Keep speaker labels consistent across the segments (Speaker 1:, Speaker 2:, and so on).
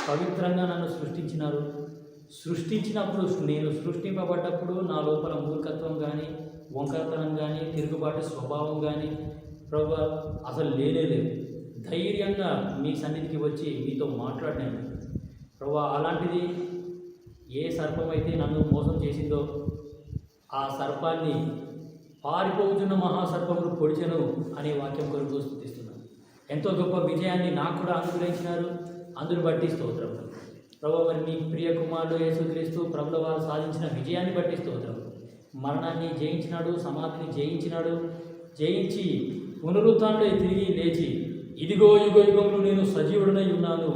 Speaker 1: పవిత్రంగా నన్ను సృష్టించినారు. సృష్టించినప్పుడు, నేను సృష్టింపబడ్డప్పుడు నా లోపల మూర్ఖత్వం కానీ, వంకరతనం కానీ, తిరుగుబాటు స్వభావం కానీ ప్రభువా అసలు లేనే. ధైర్యంగా మీ సన్నిధికి వచ్చి మీతో మాట్లాడినాను ప్రభువా. అలాంటిది ఏ సర్పం అయితే నన్ను మోసం చేసిందో ఆ సర్పాన్ని పారిపోతున్న మహాసర్పములు పొడిచెను అనే వాక్యం కొరకు స్తుతిస్తున్నాను. ఎంతో గొప్ప విజయాన్ని నాకు కూడా అనుగ్రహించినారు. అందుని బట్టి స్తోత్రం ప్రభువా. మరి మీ ప్రియ కుమారుడు యేసుక్రీస్తు ప్రభుల వారు సాధించిన విజయాన్ని బట్టి స్తోత్రం. మరణాన్ని జయించినాడు, సమాధిని జయించినాడు, జయించి పునరుత్థానుడై తిరిగి లేచి ఇదిగో యుగ యుగములు నేను సజీవుడనై ఉన్నాను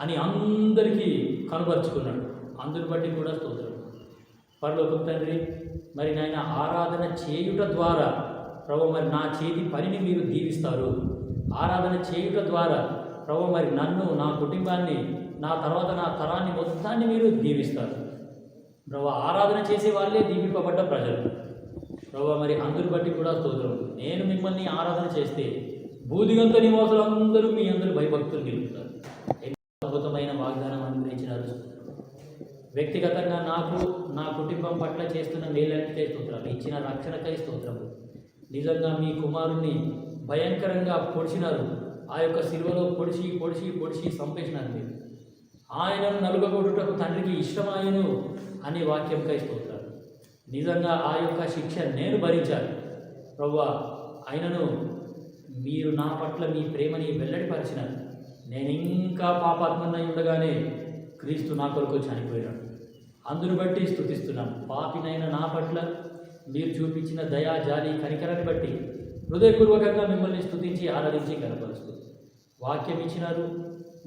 Speaker 1: అని అందరికీ కనబరుచుకున్నాడు. అందుని బట్టి కూడా స్తోత్రం. పరలోకపు తండ్రి, మరి నాయన ఆరాధన చేయుట ద్వారా ప్రభు మరి నా చేతి పనిని మీరు దీవిస్తారు. ఆరాధన చేయుట ద్వారా ప్రభు మరి నన్ను, నా కుటుంబాన్ని, నా తర్వాత నా తరాన్ని మొత్తాన్ని మీరు దీవిస్తారు ప్రభు. ఆరాధన చేసే వాళ్ళే దీవింపబడ్డ ప్రజలు ప్రభు. మరి అందుని బట్టి కూడా స్తోత్రం. నేను మిమ్మల్ని ఆరాధన చేస్తే బూదిగంత నివాసులు అందరూ మీ అందరూ భయభక్తులు నిలుపుతారు. అద్భుతమైన వాగ్దానం అనుగ్రహించినారు. వ్యక్తిగతంగా నాకు, నా కుటుంబం పట్ల చేస్తున్న మేలకై స్తోత్రాలు, ఇచ్చిన రక్షణకై స్తోత్రము. నిజంగా మీ కుమారుణ్ణి భయంకరంగా పొడిచినారు. ఆ యొక్క శిలువలో పొడిచి పొడిచి పొడిచి చంపేసినారు మీరు. ఆయనను నలుగగొట్టుటకు తండ్రికి ఇష్టమాయను అనే వాక్యంకై స్తోత్రాలు. నిజంగా ఆ యొక్క శిక్ష నేను భరించాను ప్రభువా. ఆయనను మీరు నా పట్ల మీ ప్రేమని వెల్లడిపరిచినారు. నేను ఇంకా పాపాత్మనై ఉండగానే క్రీస్తు నా కొరకు చనిపోయినాడు. అందును బట్టి స్తుతిస్తున్నాను. పాపినైన నా పట్ల మీరు చూపించిన దయా, జాలి, కనికరాన్ని బట్టి హృదయపూర్వకంగా మిమ్మల్ని స్తుతించి ఆరాధించి కనపరుస్తూ వాక్యం ఇచ్చినారు,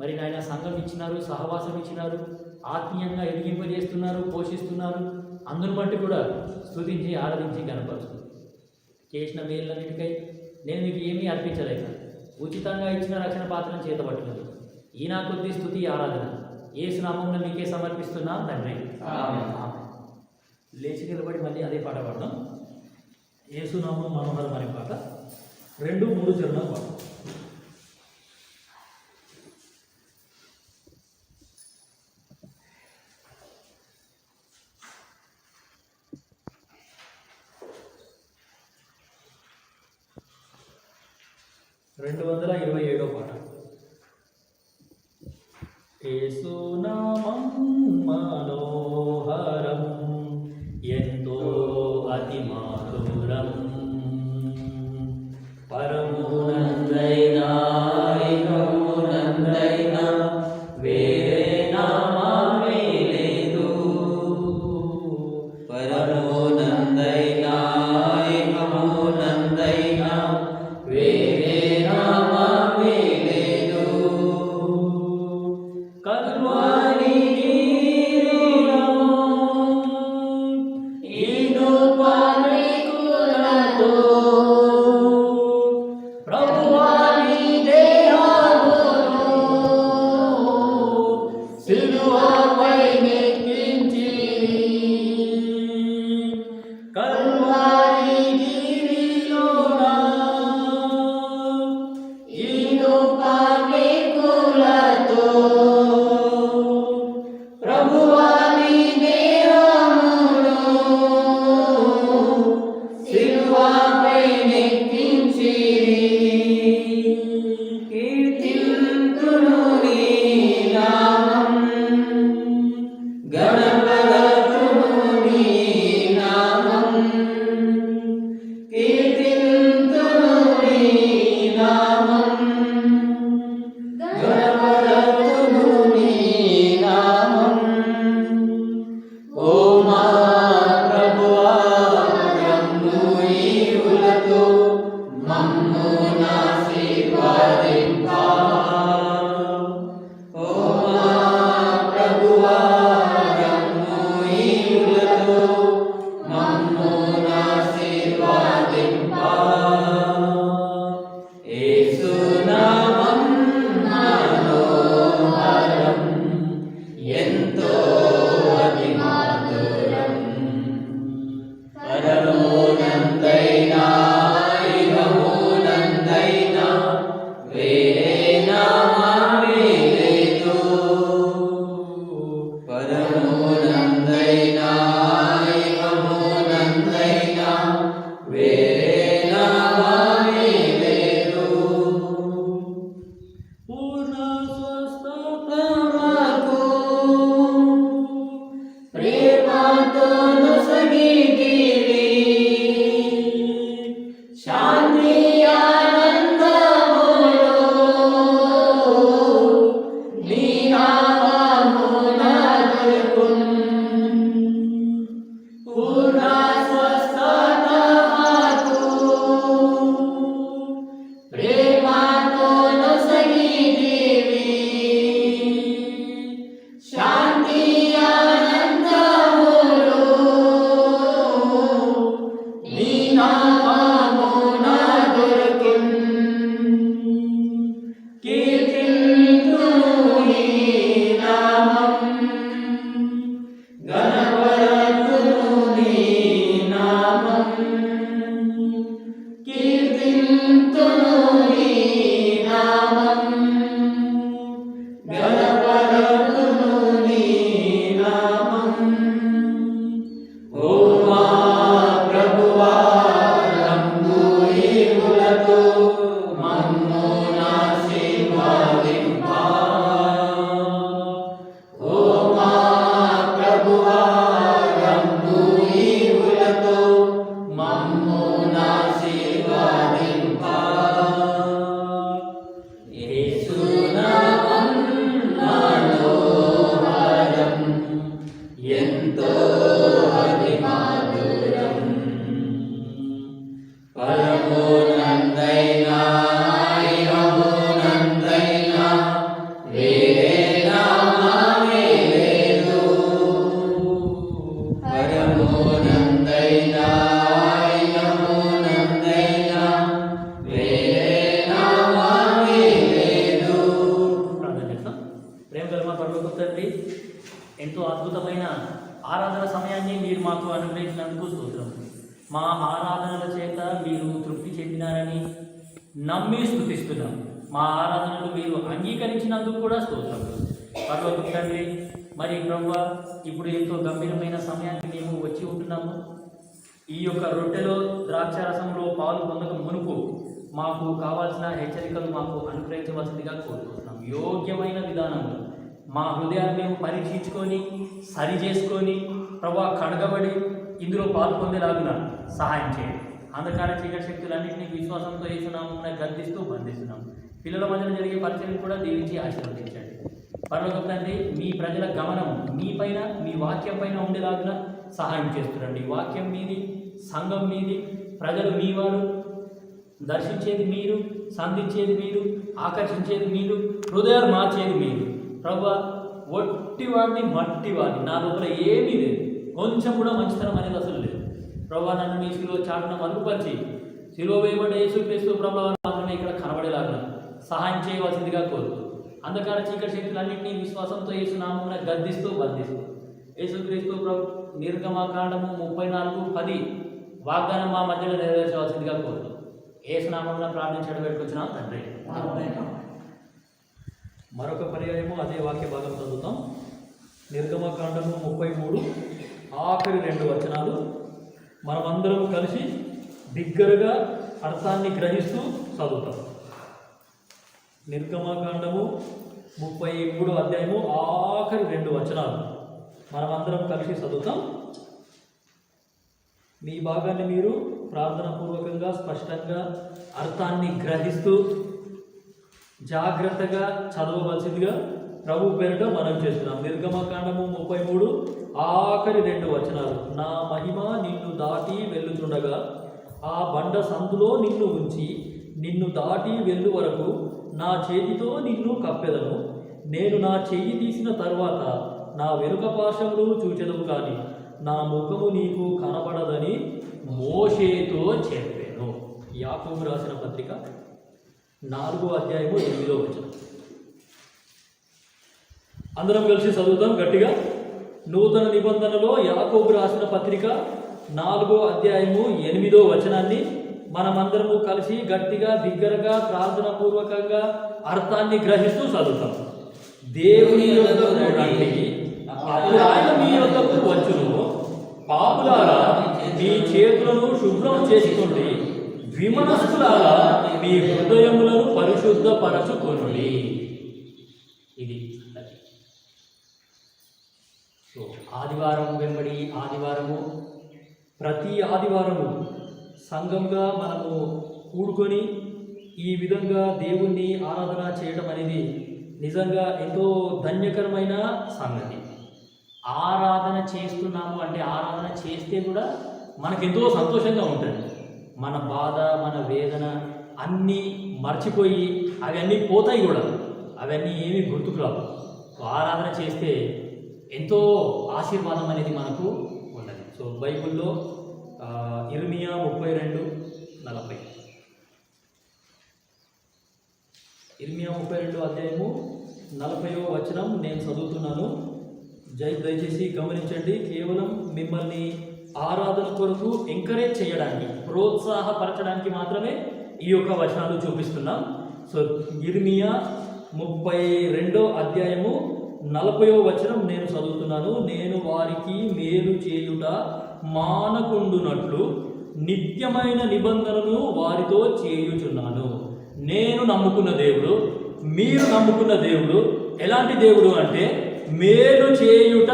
Speaker 1: మరి నాయన సంఘం ఇచ్చినారు, సహవాసం ఇచ్చినారు, ఆత్మీయంగా ఎదిగింపజేస్తున్నారు, పోషిస్తున్నారు. అందును బట్టి కూడా స్తుతించి ఆరాధించి కనపరుస్తూ చేసిన మేళ్ళన్నిటికై నేను మీకు ఏమీ అర్పించలేక ఉచితంగా ఇచ్చిన రక్షణ పాత్రను చేతబట్టినది. ఈ నా కొద్ది స్తుతి ఆరాధన యేసు నామమున మీకే సమర్పిస్తున్నా తండ్రి. లేచి నిలబడి మళ్ళీ అదే పాట పాడదాం. యేసు నామం మనోహరం అనే పాట 2-3 చరణాలు పాడదాం. పాట. యేసు నామం మనోహరం ఎంతో అతి మాధురం పరమునందైనా ఇహమునందైనా వేరే నామమే లేదు. పరమునందైనా ఇహమునందైనా వేరే నామమే లేదు. కల్వారి గిరిలో ఇను పరికుల ప్రేమ గల మా పరలోకపు తండ్రి, ఎంతో అద్భుతమైన ఆరాధన సమయాన్ని మీరు మాకు అనుగ్రహించినందుకు స్తోత్రం. మా ఆరాధనల చేత మీరు తృప్తి చెందినారని నమ్మి స్తుతిస్తున్నాం. మా ఆరాధనలు మీరు అంగీకరించినందుకు కూడా స్తోత్రం. పరలోకపు తండ్రి, మరి ప్రభువా, ఇప్పుడు ఎంతో గంభీరమైన సమయానికి మేము వచ్చి ఉంటున్నాము. ఈ యొక్క రొట్టెలో ద్రాక్షారసంలో పాలు పొందక మునుపు మాకు కావాల్సిన హెచ్చరికలు మాకు అనుగ్రహించవలసిందిగా కోరుకుంటున్నాం. యోగ్యమైన విధానంలో మా హృదయాన్ని మేము పరీక్షించుకొని సరి చేసుకొని ప్రభా కడగబడి ఇందులో పాలు పొందేలాగున సహాయం చేయండి. అంధకార చీకటి శక్తులన్నింటినీ విశ్వాసంతో వేస్తున్నాము, గద్దిస్తూ బంధిస్తున్నాం. పిల్లల మధ్యన జరిగే పరిచయం కూడా దీవించి ఆశీర్వదించండి. పరలోకపు తండ్రి, మీ ప్రజల గమనం మీ పైన, మీ వాక్యం పైన ఉండేలాగున సహాయం చేస్తురండి. వాక్యం మీది, సంఘం మీది, ప్రజలు మీ వారు, దర్శించేది మీరు, సంధించేది మీరు, ఆకర్షించేది మీరు, హృదయాలు మార్చేది మీరు. ప్రభువా, ఒట్టివాడిని మట్టివాడిని, నా లోపల ఏమీ లేదు, కొంచెం కూడా మంచితనం అనేది అసలు లేదు. ప్రభువా, నన్ను మీ శిలువ చాటున మరుగుపరిచి శిలువ వేయబడి యేసుక్రీస్తు ప్రభువా మాత్రమే ఇక్కడ కనబడేలాగా సహాయం చేయవలసిందిగా కోరుతూ అంధకార చీకటి శక్తులన్నింటినీ విశ్వాసంతో యేసునామమున గద్దిస్తూ బంధిస్తూ యేసుక్రీస్తు ప్రభు నిర్గమకాండము 34:10 వాగ్దానం మా మధ్యలో నెరవేర్చవలసిందిగా కోరుతూ యేసునామమున ప్రార్థించడం పెట్టుకొచ్చినాం తండ్రి. మరొక పర్యాయము అదే వాక్య భాగం చదువుతాం. నిర్గమకాండము 33 ఆఖరి 2 వచనాలు మనమందరం కలిసి బిగ్గరగా అర్థాన్ని గ్రహిస్తూ చదువుతాం. నిర్గమకాండము 33 అధ్యాయము ఆఖరి 2 వచనాలు మనమందరం కలిసి చదువుతాం. మీ భాగాన్ని మీరు ప్రార్థనాపూర్వకంగా స్పష్టంగా అర్థాన్ని గ్రహిస్తూ జాగ్రత్తగా చదవవలసిందిగా ప్రభు పేరిట మనం చేస్తున్నాం. నిర్గమకాండము 33 ఆఖరి 2 వచనాలు. నా మహిమ నిన్ను దాటి వెళ్ళుచుండగా ఆ బండ సందులో నిన్ను ఉంచి నిన్ను దాటి వెళ్ళు వరకు నా చేతితో నిన్ను కప్పెదను. నేను నా చెయ్యి తీసిన తర్వాత నా వెనుక పార్శ్వములు చూచెదవు, కానీ నా ముఖము నీకు కనబడదని మోషేతో చెప్పాను. యాకోబు రాసిన పత్రిక 4వ అధ్యాయము 8వ వచనం. అందరం కలిసి చదువుతాం గట్టిగా. నూతన నిబంధనలో యాకోబు రాసిన పత్రిక 4వ అధ్యాయము 8వ వచనాన్ని మనమందరము కలిసి గట్టిగా బిగ్గరగా ప్రార్థనాపూర్వకంగా అర్థాన్ని గ్రహిస్తూ చదువుతాం. దేవుని యొద్దకు రండి, అప్పుడు ఆయన మీ యొద్దకు వచ్చును. పాపులారా, మీ చేతులను శుభ్రం చేసుకోండి, విమనస్సులారా మీ హృదయములను పరిశుద్ధపరచుకొనుడి. ఇది సో ఆదివారం వెంబడి ఆదివారము, ప్రతి ఆదివారము సంఘంగా మనము కూడుకొని ఈ విధంగా దేవుణ్ణి ఆరాధన చేయడం అనేది నిజంగా ఎంతో ధన్యకరమైన సంగతి. ఆరాధన చేస్తున్నాము అంటే ఆరాధన చేస్తే కూడా మనకెంతో సంతోషంగా ఉంటుంది. మన బాధ, మన వేదన అన్నీ మర్చిపోయి అవన్నీ పోతాయి కూడా, అవన్నీ ఏమీ గుర్తుకు రావు. ఆరాధన చేస్తే ఎంతో ఆశీర్వాదం అనేది మనకు ఉన్నది. సో బైబిల్లో ఇర్మియా 32:40, ఇర్మియా 32 అధ్యాయము 40వ వచనం నేను చదువుతున్నాను. దయచేసి గమనించండి. కేవలం మిమ్మల్ని ఆరాధన కొరకు ఎంకరేజ్ చేయడానికి, ప్రోత్సాహపరచడానికి మాత్రమే ఈ యొక్క వచనాలు చూపిస్తున్నాం. సో ఇర్మియా 32వ అధ్యాయము 40వ వచనం నేను చదువుతున్నాను. నేను వారికి మేలు చేయుట మానకుండునట్లు నిత్యమైన నిబంధనను వారితో చేయుచున్నాను. నేను నమ్ముకున్న దేవుడు, మీరు నమ్ముకున్న దేవుడు ఎలాంటి దేవుడు అంటే మేలు చేయుట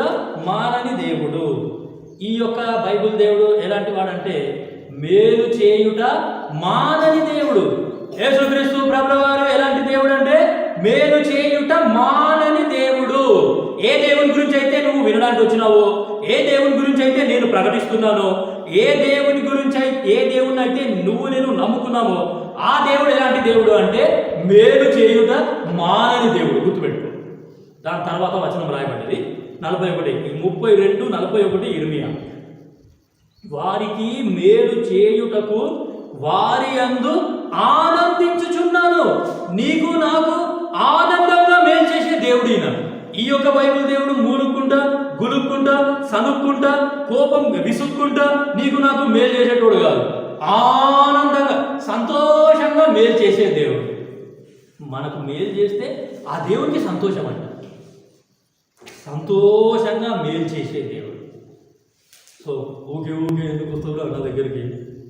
Speaker 1: మానని దేవుడు. ఈ యొక్క బైబిల్ దేవుడు ఎలాంటి వాడంటే మేలు చేయుట మానని దేవుడు. యేసుక్రీస్తు ప్రభువారు ఎలాంటి దేవుడు అంటే మేలు చేయుట మానని దేవుడు. ఏ దేవుని గురించి అయితే నువ్వు వినడానికి వచ్చినావో, ఏ దేవుని గురించి అయితే నేను ప్రకటిస్తున్నానో, ఏ దేవుని అయితే నేను నమ్ముకున్నావో ఆ దేవుడు ఎలాంటి దేవుడు అంటే మేలు చేయుట మానని దేవుడు. గుర్తుపెట్టుకో. దాని తర్వాత వచనం రాయబడ్డది 32:41 ఇర్మియా. వారికి మేలు చేయుటకు వారి యందు ఆనందించుచున్నాను. నీకు నాకు ఆనందంగా మేలు చేసే దేవుడు ఈయన. ఈ యొక్క బైబిల్ దేవుడు మూలుక్కుంటా, గులుక్కుంటా, సనుక్కుంటా, కోపం విసుక్కుంటా నీకు నాకు మేలు చేసేటోడు కాదు. ఆనందంగా సంతోషంగా మేలు చేసే దేవుడు. మనకు మేలు చేస్తే ఆ దేవుడికి సంతోషం అంట. సంతోషంగా మేలు చేసే దేవుడు. సో ఊకే ఎందుకు వస్తాడు నా దగ్గరికి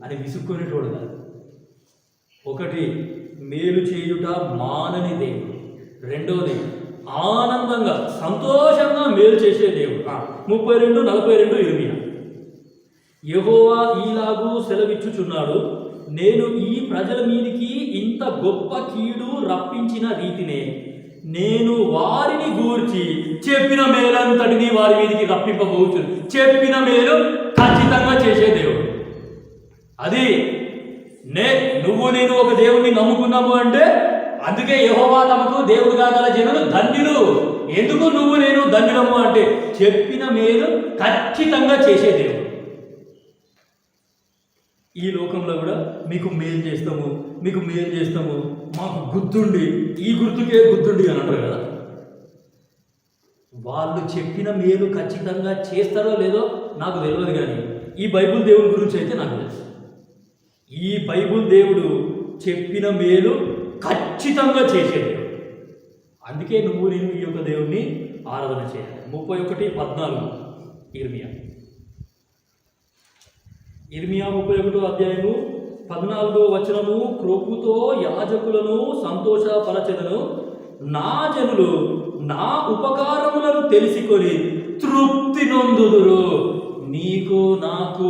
Speaker 1: అని విసుక్కునేటోడు కాదు. ఒకటి, మేలు చేయుట మానని దేవుడు. రెండవది, ఆనందంగా సంతోషంగా మేలు చేసే దేవుడు. 32:42 ఇర్మియా. యెహోవా ఈలాగు సెలవిచ్చుచున్నాడు, నేను ఈ ప్రజల మీదికి ఇంత గొప్ప కీడు రప్పించిన రీతినే నేను వారిని గూర్చి చెప్పిన మేలంతటిని వారి మీదికి రప్పింపబోచు. చెప్పిన మేలు ఖచ్చితంగా చేసే దేవుడు. అది నువ్వు నేను ఒక దేవుడిని నమ్ముకున్నాము అంటే అందుకే యెహోవా తమకు దేవుడుగా గల జనులు ధన్యులు. ఎందుకు నువ్వు నేను ధన్యులము అంటే చెప్పిన మేలు ఖచ్చితంగా చేసే దేవుడు. ఈ లోకంలో కూడా మీకు మేలు చేస్తాము, మీకు మేలు చేస్తాము, మాకు గుర్తుండి, ఈ గుర్తుకే గుర్తుండి అని అంటారు కదా. వాళ్ళు చెప్పిన మేలు ఖచ్చితంగా చేస్తారో లేదో నాకు తెలియదు, కానీ ఈ బైబిల్ దేవుడి గురించి అయితే నాకు తెలుసు. ఈ బైబిల్ దేవుడు చెప్పిన మేలు ఖచ్చితంగా చేసే దేవుడు. అందుకే నువ్వు నేను ఈ యొక్క దేవుడిని ఆరాధన చేయాలి. 31:14 ఇర్మియా 31వ అధ్యాయము 14వ వచనము. క్రొప్పుతో యాజకులను సంతోషపరచెదను, నా జనులు నా ఉపకారములను తెలిసికొని తృప్తి నొందుదురు. నీకు నాకు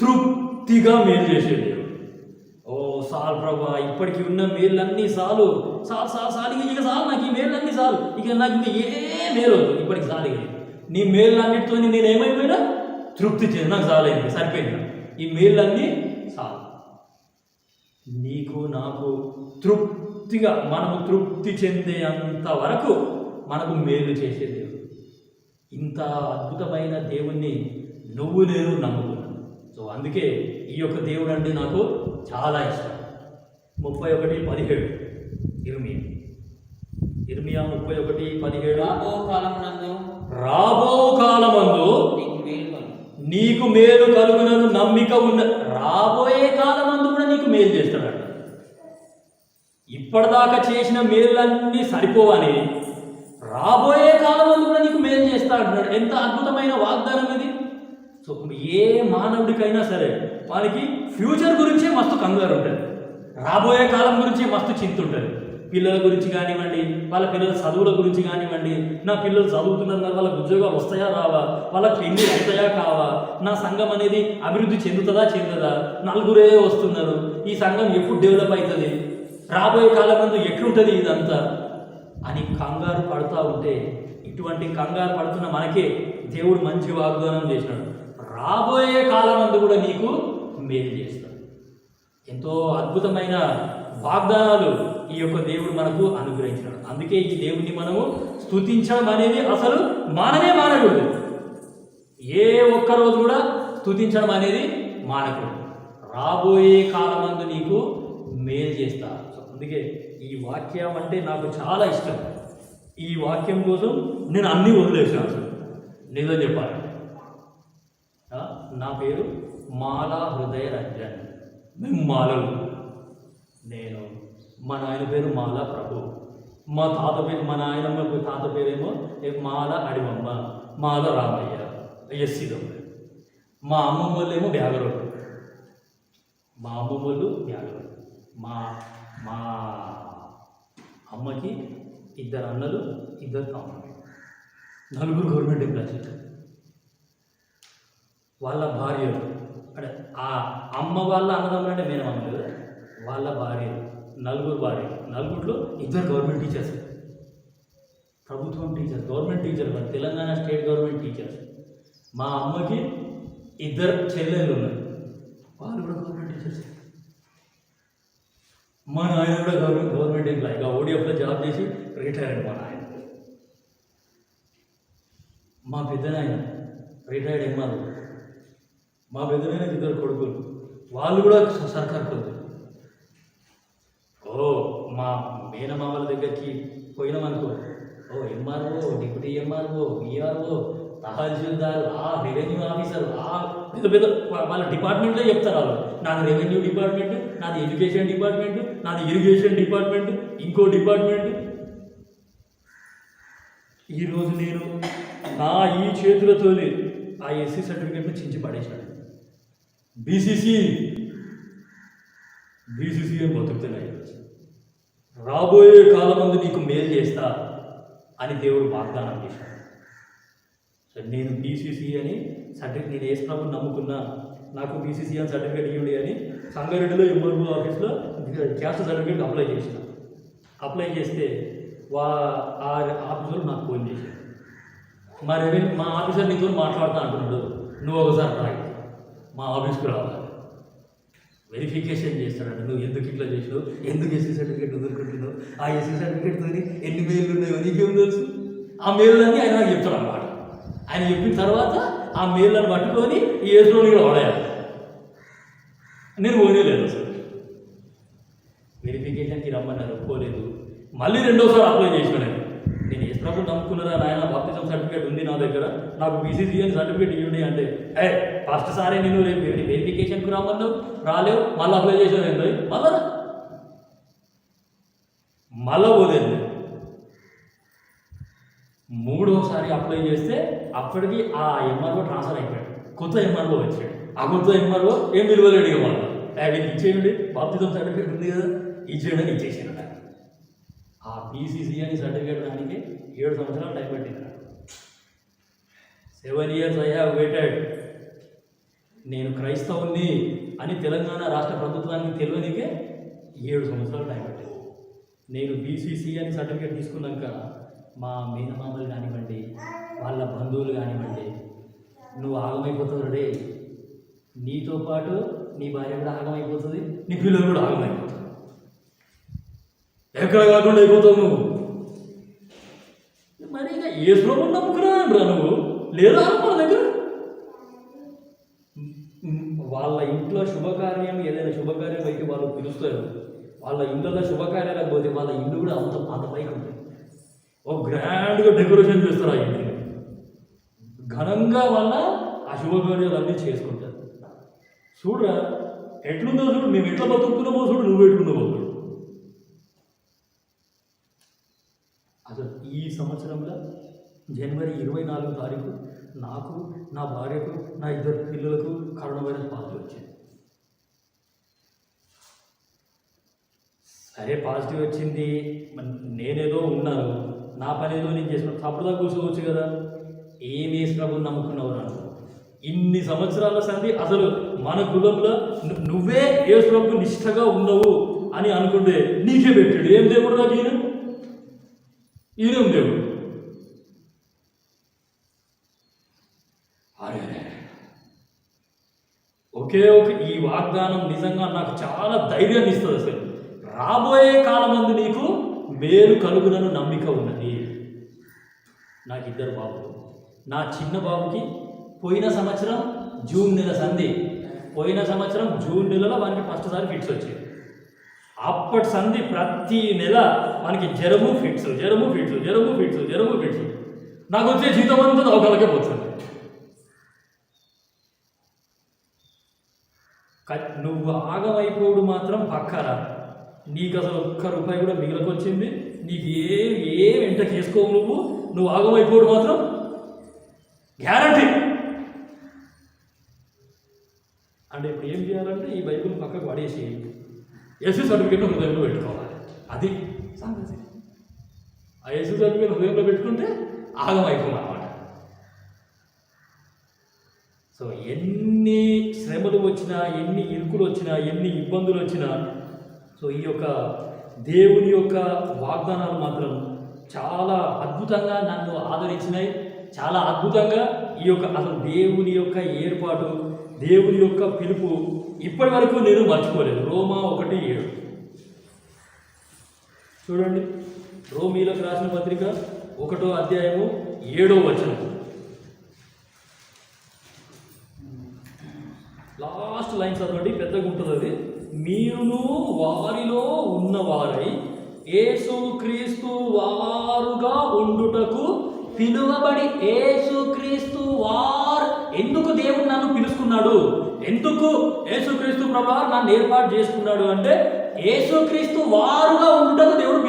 Speaker 1: తృప్తిగా మేలు చేసేది. ఓ సాల్ ప్రభా, ఇప్పటికి ఉన్న మేళ్ళన్నీ చాలు, ఇక చాలు, నాకు ఈ మేళ్ళన్నీ చాలు, ఇక నాకు ఇంకా ఏ మేలు వద్దు, ఇప్పటికి చాలు. నీ మేళ్ళన్నిటితో నేనేమైపోయినా తృప్తి చెంది, నాకు చాలైంది, సరిపోయింది, ఈ మేళ్ళన్నీ చాలు. నీకు నాకు తృప్తిగా మనము తృప్తి చెందే అంత వరకు మనకు మేలు చేసే దేవుడు. ఇంత అద్భుతమైన దేవుణ్ణి నువ్వు నేను నమ్ముకున్నాను. సో అందుకే ఈ యొక్క దేవుడు అంటే నాకు చాలా ఇష్టం. 31:17 ఇర్మియా 31:17. రాబో కాలమందు నీకు మేలు కలుగునను నమ్మిక ఉన్న. రాబోయే కాలమందు కూడా నీకు మేలు చేస్తాడట. ఇప్పటిదాకా చేసిన మేళ్ళన్నీ సరిపోవని రాబోయే కాలమందు కూడా నీకు మేలు చేస్తాడు. ఎంత అద్భుతమైన వాగ్దానం ఇది. సో ఏ మానవుడికైనా సరే వానికి ఫ్యూచర్ గురించే మస్తు కంగారు ఉంటుంది, రాబోయే కాలం గురించి మస్తు చింత ఉంటుంది. పిల్లల గురించి కానివ్వండి, వాళ్ళ పిల్లల చదువుల గురించి కానివ్వండి, నా పిల్లలు చదువుతున్నారు మరి వాళ్ళకి ఉద్యోగాలు వస్తాయా రావా, వాళ్ళకి ఎన్ని అవుతాయా కావా, నా సంఘం అనేది అభివృద్ధి చెందుతుందా చెందదా, నలుగురే వస్తున్నారు, ఈ సంఘం ఎప్పుడు డెవలప్ అవుతుంది, రాబోయే కాలం ముందు ఎట్లుంటుంది ఇదంతా అని కంగారు పడుతూ ఉంటే, ఇటువంటి కంగారు పడుతున్న మనకే దేవుడు మంచి వాగ్దానం చేసినాడు. రాబోయే కాలమందు కూడా నీకు మేలు చేస్తాడు. ఎంతో అద్భుతమైన వాగ్దానాలు ఈ యొక్క దేవుడు మనకు అనుగ్రహించినాడు. అందుకే ఈ దేవుడిని మనము స్తుతించడం అనేది అసలు మానకూడదు. ఏ ఒక్కరోజు కూడా స్తుతించడం అనేది మానకూడదు. రాబోయే కాలమందు నీకు మేలు చేస్తా. అందుకే ఈ వాక్యం అంటే నాకు చాలా ఇష్టం. ఈ వాక్యం కోసం నేను అన్నీ వదిలేసాను. అసలు నిజం చెప్పాలి, నా పేరు మాలా హృదయ రంజన్. మేము మాలలు. నేను మా నాయన పేరు మాలా ప్రభు, మా తాత పేరు మా నాయనమ్మ తాత పేరేమో మాల అడివమ్మ, మాల రామయ్య ఎస్సీలో. మా అమ్మమ్మ వాళ్ళేమో బ్యాగరోడు, మా అమ్మమ్మ వాళ్ళు బ్యాగరోడు. మా మా అమ్మకి 2 అన్నలు 2 తమ్ముళ్ళు, 4 గవర్నమెంట్ ఎంప్లాయీస్. వాళ్ళ భార్యలు అంటే ఆ అమ్మ వాళ్ళ అన్నదమ్ములు అంటే మేనమామలు కదా, వాళ్ళ భార్యలు 4 భార్యలు, 4లో 2 గవర్నమెంట్ టీచర్స్, ప్రభుత్వం teachers, government teacher, Telangana state government teachers. మా అమ్మకి 2 చెల్లెళ్ళు ఉన్నారు, వాళ్ళు కూడా గవర్నమెంట్ టీచర్స్. మా నాయన కూడా గవర్నమెంట్ ఎంప్లాయీ, ఓడిఎఫ్లో జాబ్ చేసి రిటైర్ అయ్యాడు మా నాయన. మా పెద్దనాయన రిటైర్డ్ ఎంఆర్ఓ. మా పెద్దనాయన 2 కొడుకులు, వాళ్ళు కూడా సర్కార్ కొడుకులు. మా మేనమామల దగ్గరికి పోయినామనుకో, ఓ ఎంఆర్ఓ, డిప్యూటీ ఎంఆర్ఓ, విఆర్ఓ, తహసీల్దార్, ఆ రెవెన్యూ ఆఫీసర్, ఆ పెద్ద పెద్ద వాళ్ళ డిపార్ట్మెంట్లో చెప్తారు వాళ్ళు. నాది రెవెన్యూ డిపార్ట్మెంట్, నాది ఎడ్యుకేషన్ డిపార్ట్మెంట్, నాది ఇరిగేషన్ డిపార్ట్మెంట్, ఇంకో డిపార్ట్మెంట్. ఈరోజు నేను నా ఈ చేతులతోనే ఆ ఎస్సీ సర్టిఫికేట్ను చించి పడేశాను. బీసీసీ అని బతుకుతున్నాయి. రాబోయే కాలం ముందు నీకు మేలు చేస్తా అని దేవుడు వాగ్దానం చేశాడు. సో నేను బీసీసీ అని సర్టిఫికేట్, నేను యేసుప్రభుని నమ్ముకున్నా, నాకు బీసీసీ అని సర్టిఫికేట్ ఇవ్వండి అని సంగారెడ్డిలో ఎంఆర్ఓ ఆఫీస్లో క్యాస్ట్ సర్టిఫికేట్ అప్లై చేసిన. అప్లై చేస్తే ఆ ఆఫీసర్ నాకు ఫోన్ చేశాడు. మా ఆఫీసర్ నీతో మాట్లాడుతా అంటున్నాడు, నువ్వు ఒకసారి రాయి మా ఆఫీస్కి రావాలి, వెరిఫికేషన్ చేస్తాడంట. నువ్వు ఎందుకు ఇట్లా చేసినావు, ఎందుకు ఎస్సీ సర్టిఫికేట్ వదులుకుంటున్నావు, ఆ ఎస్సీ సర్టిఫికేట్తో ఎన్ని మెయిల్లు ఉన్నాయో నీకేం తెలుసు. ఆ మెయిల్లన్నీ ఆయన నాకు చెప్తాడు అన్నమాట. ఆయన చెప్పిన తర్వాత ఆ మెయిల్లను పట్టుకొని ఈ ఏసులోని కూడా వాడాలి. నేను పోనేలేదు అసలు. వెరిఫికేషన్కి రమ్మన్నారు, పోలేదు. మళ్ళీ రెండోసారి అప్లై చేసిన నేను యేసుప్రభుని నమ్ముకున్నారా నాయన, బాప్తిజం సర్టిఫికేట్ ఉంది నా దగ్గర, నాకు బీసీసీ అని సర్టిఫికేట్ ఇవ్వండి అంటే, ఫస్ట్ సారే నేను రేపు వెరిఫికేషన్కి రమ్మన్నావు, రాలేవు, మళ్ళీ అప్లై చేసాను ఏంటో మళ్ళా పోలేదు. మూడోసారి అప్లై చేస్తే అప్పటికి ఆ ఎంఆర్ఓ ట్రాన్స్ఫర్ అయిపోయాడు, కొత్త ఎంఆర్ఓ వచ్చాడు. ఆ కొత్త ఎంఆర్ఓ ఏం విలువలేడు ఇక వాళ్ళు, వీళ్ళకి ఇచ్చేయండి బాప్తిజం సర్టిఫికేట్ ఉంది కదా ఇచ్చేయండి అని ఇచ్చేసాడు. ఆ బీసీసీ అని సర్టిఫికేట్ రానికి 7 సంవత్సరాలు టైం పట్టింది. 7 years ఐ హ్యావ్ వెయిటెడ్. నేను క్రైస్తవుని అని తెలంగాణ రాష్ట్ర ప్రభుత్వానికి తెలియనికే 7 సంవత్సరాలు టైం పట్టింది. నేను బీసీసీ అని సర్టిఫికేట్ తీసుకున్నాక మా మేనమామలు కానివ్వండి, వాళ్ళ బంధువులు కానివ్వండి, నువ్వు ఆగమైపోతావు రే, నీతో పాటు నీ భార్య కూడా ఆగమైపోతుంది, నీ పిల్లలు కూడా ఆగమైపోతుంది, ఎక్కడ కాకుండా అయిపోతావు నువ్వు. మరి ఇక ఏ శ్లోకం నమ్ముకురా నువ్వు లేదా మన దగ్గర. వాళ్ళ ఇంట్లో శుభకార్యం, ఏదైనా శుభకార్యం అయితే వాళ్ళు పిలుస్తారు. వాళ్ళ ఇళ్ళల్లో శుభకార్యాలకు పోతే వాళ్ళ ఇల్లు కూడా అంత పైకి ఉంటుంది. ఒక గ్రాండ్గా డెకరేషన్ చేస్తారు ఆ ఇంటిని, ఘనంగా వాళ్ళ ఆ శుభకార్యాలు అన్నీ చేసుకుంటారు. చూడరా ఎట్లుందో చూడు, మేము ఎట్లా బతుకుతున్నామో చూడు, నువ్వు ఎట్లున్నావో చూడు. అసలు ఈ సంవత్సరంలో జనవరి 24వ తారీఖు నాకు, నా భార్యకు, నా 2 పిల్లలకు కరోనా వైరస్ పాజిటివ్ వచ్చింది. సరే పాజిటివ్ వచ్చింది, నేనేదో ఉన్నాను, నా పని ఏదో నేను చేసుకున్నాను, తప్పుదా కూర్చోవచ్చు కదా. ఏం యేసుప్రభుని నమ్ముకున్నావు నాకు ఇన్ని సంవత్సరాల సంది. అసలు మన కులంలో నువ్వే యేసుప్రభుకు నిష్ఠగా ఉన్నావు అని అనుకుంటే నీకే పెట్టాడు. ఏం దేవుడు నాకు ఈయనేం దేవుడు. అరే ఒకే ఈ వాగ్దానం నిజంగా నాకు చాలా ధైర్యాన్ని ఇస్తుంది. అసలు రాబోయే కాలమందు నీకు మేలు కలుగునను నమ్మిక ఉన్నది. నాకు 2 బాబులు. నా చిన్న బాబుకి పోయిన సంవత్సరం జూన్ నెల సంధి, పోయిన సంవత్సరం జూన్ నెలలో వానికి ఫస్ట్ సారి ఫిట్స్ వచ్చాయి. అప్పటి సంధి ప్రతి నెల మనకి జ్వరము ఫిట్స్. నాకు వచ్చే జీతం అంతా దవకాలకే పోతుంది. నువ్వు ఆగమైపోడు మాత్రం పక్కరా. నీకు అసలు ₹1 కూడా మిగిలకొచ్చింది, నీకు ఏ వెంట చేసుకోవు. నువ్వు ఆగమైపోడు మాత్రం గ్యారంటీ. అంటే ఇప్పుడు ఏం చేయాలంటే ఈ బైబిల్ పక్కకు పడేసి ఎస్సీ సర్టిఫికేట్ హృదయంలో పెట్టుకోవాలి. అది సంగతి. ఆ ఎస్సీ సర్టిఫికేట్ హృదయంలో పెట్టుకుంటే ఆగమైపోమన్నమాట. సో ఎన్ని శ్రమలు వచ్చినా, ఎన్ని ఇరుకులు వచ్చినా, ఎన్ని ఇబ్బందులు వచ్చినా, సో ఈ యొక్క దేవుని యొక్క వాగ్దానాలు మాత్రం చాలా అద్భుతంగా నన్ను ఆదరించినాయి. చాలా అద్భుతంగా ఈ యొక్క అసలు దేవుని యొక్క ఏర్పాటు, దేవుని యొక్క పిలుపు ఇప్పటి వరకు నేను మర్చిపోలేదు. రోమా 1:7 చూడండి. రోమీలకు రాసిన పత్రిక 1వ అధ్యాయము 7వ వచనం లాస్ట్ లైన్ చదవండి, పెద్దగా ఉంటుంది అది. మీరును వారిలో ఉన్నవారై యేసుక్రీస్తు వారుగా ఉండుటకు పిలువబడి, యేసుక్రీస్తు వారు. ఎందుకు దేవుడు నన్ను పిలుచుకున్నాడు? ఎందుకు యేసుక్రీస్తు ప్రభువారు నన్ను ఏర్పాటు చేసుకున్నాడు అంటే, యేసుక్రీస్తు వారుగా ఉండుటకు దేవుడు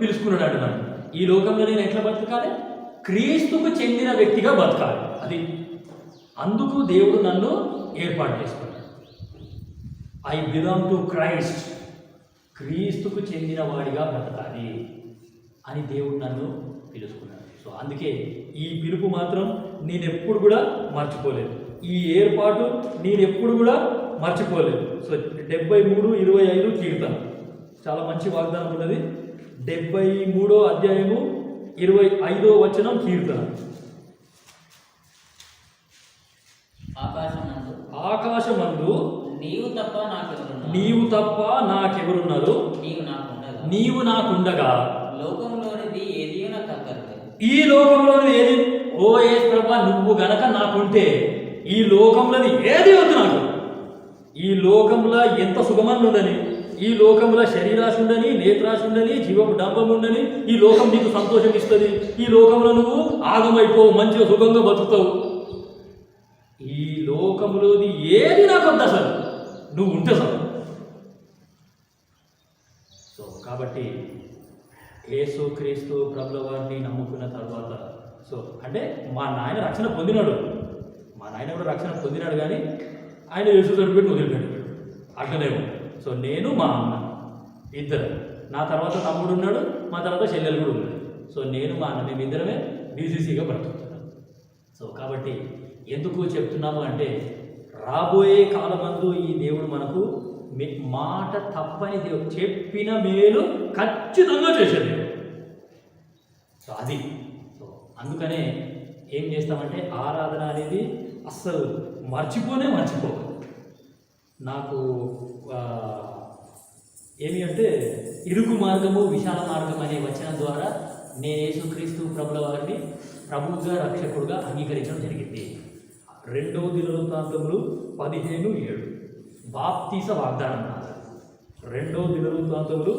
Speaker 1: పిలుచుకున్నాడు అంటున్నాడు. ఈ లోకంలో నేను ఎట్లా బతకాలి? క్రీస్తుకు చెందిన వ్యక్తిగా బతకాలి. అది అందుకు దేవుడు నన్ను ఏర్పాటు చేసుకున్నాడు. I belong to Christ. క్రీస్తుకు చెందిన వాడిగా బ్రతకాలి అని దేవుడు నన్ను పిలుచుకున్నాడు. సో అందుకే ఈ పిలుపు మాత్రం నేను ఎప్పుడు కూడా మర్చిపోలేదు. ఈ ఏర్పాటు నేను ఎప్పుడు కూడా మర్చిపోలేదు. సో 73:25 కీర్తన చాలా మంచి వాగ్దానం ఉన్నది. 73వ అధ్యాయము 25వ వచనం కీర్తన. ఆకాశమందు
Speaker 2: నీవు
Speaker 1: తప్ప నాకెవరున్నారు? నీవు నాకుండగా
Speaker 2: లోకంలోనిది ఏది నాకు అక్కర్లేదు.
Speaker 1: ఈ లోకంలోనిది ఏది? ఓ యేసు ప్రభువా, నువ్వు గనక నాకుంటే ఈ లోకంలోని ఏది వద్దు నాకు. ఈ లోకంలో ఎంత సుఖమని ఉండని, ఈ లోకంలో శరీరాశ ఉండని, నేత్రాశ ఉండని, జీవపు డంబం ఉండని, ఈ లోకం నీకు సంతోషం ఇస్తుంది. ఈ లోకంలో నువ్వు ఆగమైపోవు, మంచిగా సుఖంగా బతుకుతావు. ఈ లోకంలోది ఏది నాకు వద్దు అసలు, నువ్వు ఉంటే చాలు. సో కాబట్టి యేసుక్రీస్తు ప్రభుల వారిని నమ్ముకున్న తర్వాత, సో అంటే మా నాయన రక్షణ పొందినాడు. మా నాయన కూడా రక్షణ పొందినాడు, కానీ ఆయన యేసు తడిపెట్టి వదిలిపెట్టాడు. అట్లనే సో నేను మా అమ్మ ఇద్దరు, నా తర్వాత తమ్ముడు ఉన్నాడు, మా తర్వాత చెల్లెలు కూడా ఉన్నాడు. సో నేను మా అన్న మేమిద్దరమే డీసీసీగా బ్రతుకుతున్నాం. సో కాబట్టి ఎందుకు చెప్తున్నాము అంటే, రాబోయే కాలమందు ఈ దేవుడు మనకు మాట తప్పని దేవుడు, చెప్పిన మేలు ఖచ్చితంగా చేసేది. సో అది సో అందుకనే ఏం చేస్తామంటే, ఆరాధన అనేది అస్సలు మర్చిపో. నాకు ఏమి అంటే, ఇరుకు మార్గము విశాల మార్గం అనే వచనం ద్వారా నేను యేసుక్రీస్తు ప్రభుల వారిని ప్రభువుగా రక్షకుడుగా అంగీకరించడం జరిగింది. 2వ దినవృత్తాంతములు 15:7 బాప్తీస వాగ్దానం. 2వ దినవృత్తాంతములు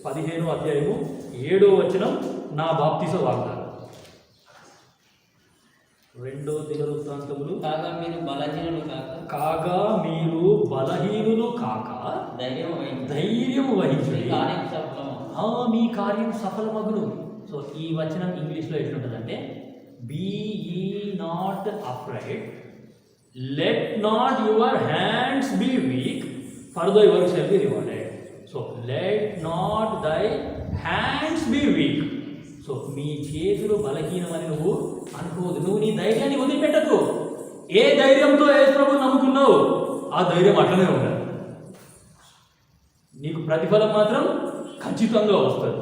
Speaker 1: 15వ అధ్యాయము 7వ వచనం నా బాప్తీస వాగ్దానం. 2వ దినవృత్తాంతములు
Speaker 2: కాగా
Speaker 1: మీరు బలహీనులు కాక ధైర్యం వహించుడి, మీ కార్యం సఫలమగును. సో ఈ వచనం ఇంగ్లీష్లో ఎట్లుంటుందంటే, be ye not afraid, let not your hands be weak, for thy work shall be rewarded. So let not thy hands be weak. So మీ చేతులు బలహీనమని నువ్వు అనుకోవద్దు. నువ్వు నీ ధైర్యాన్ని వదిలిపెట్టకు. ఏ ధైర్యంతో యేసు ప్రభువుని నమ్ముకున్నావు ఆ ధైర్యం అట్లనే ఉండాలి. నీకు ప్రతిఫలం మాత్రం ఖచ్చితంగా వస్తుంది.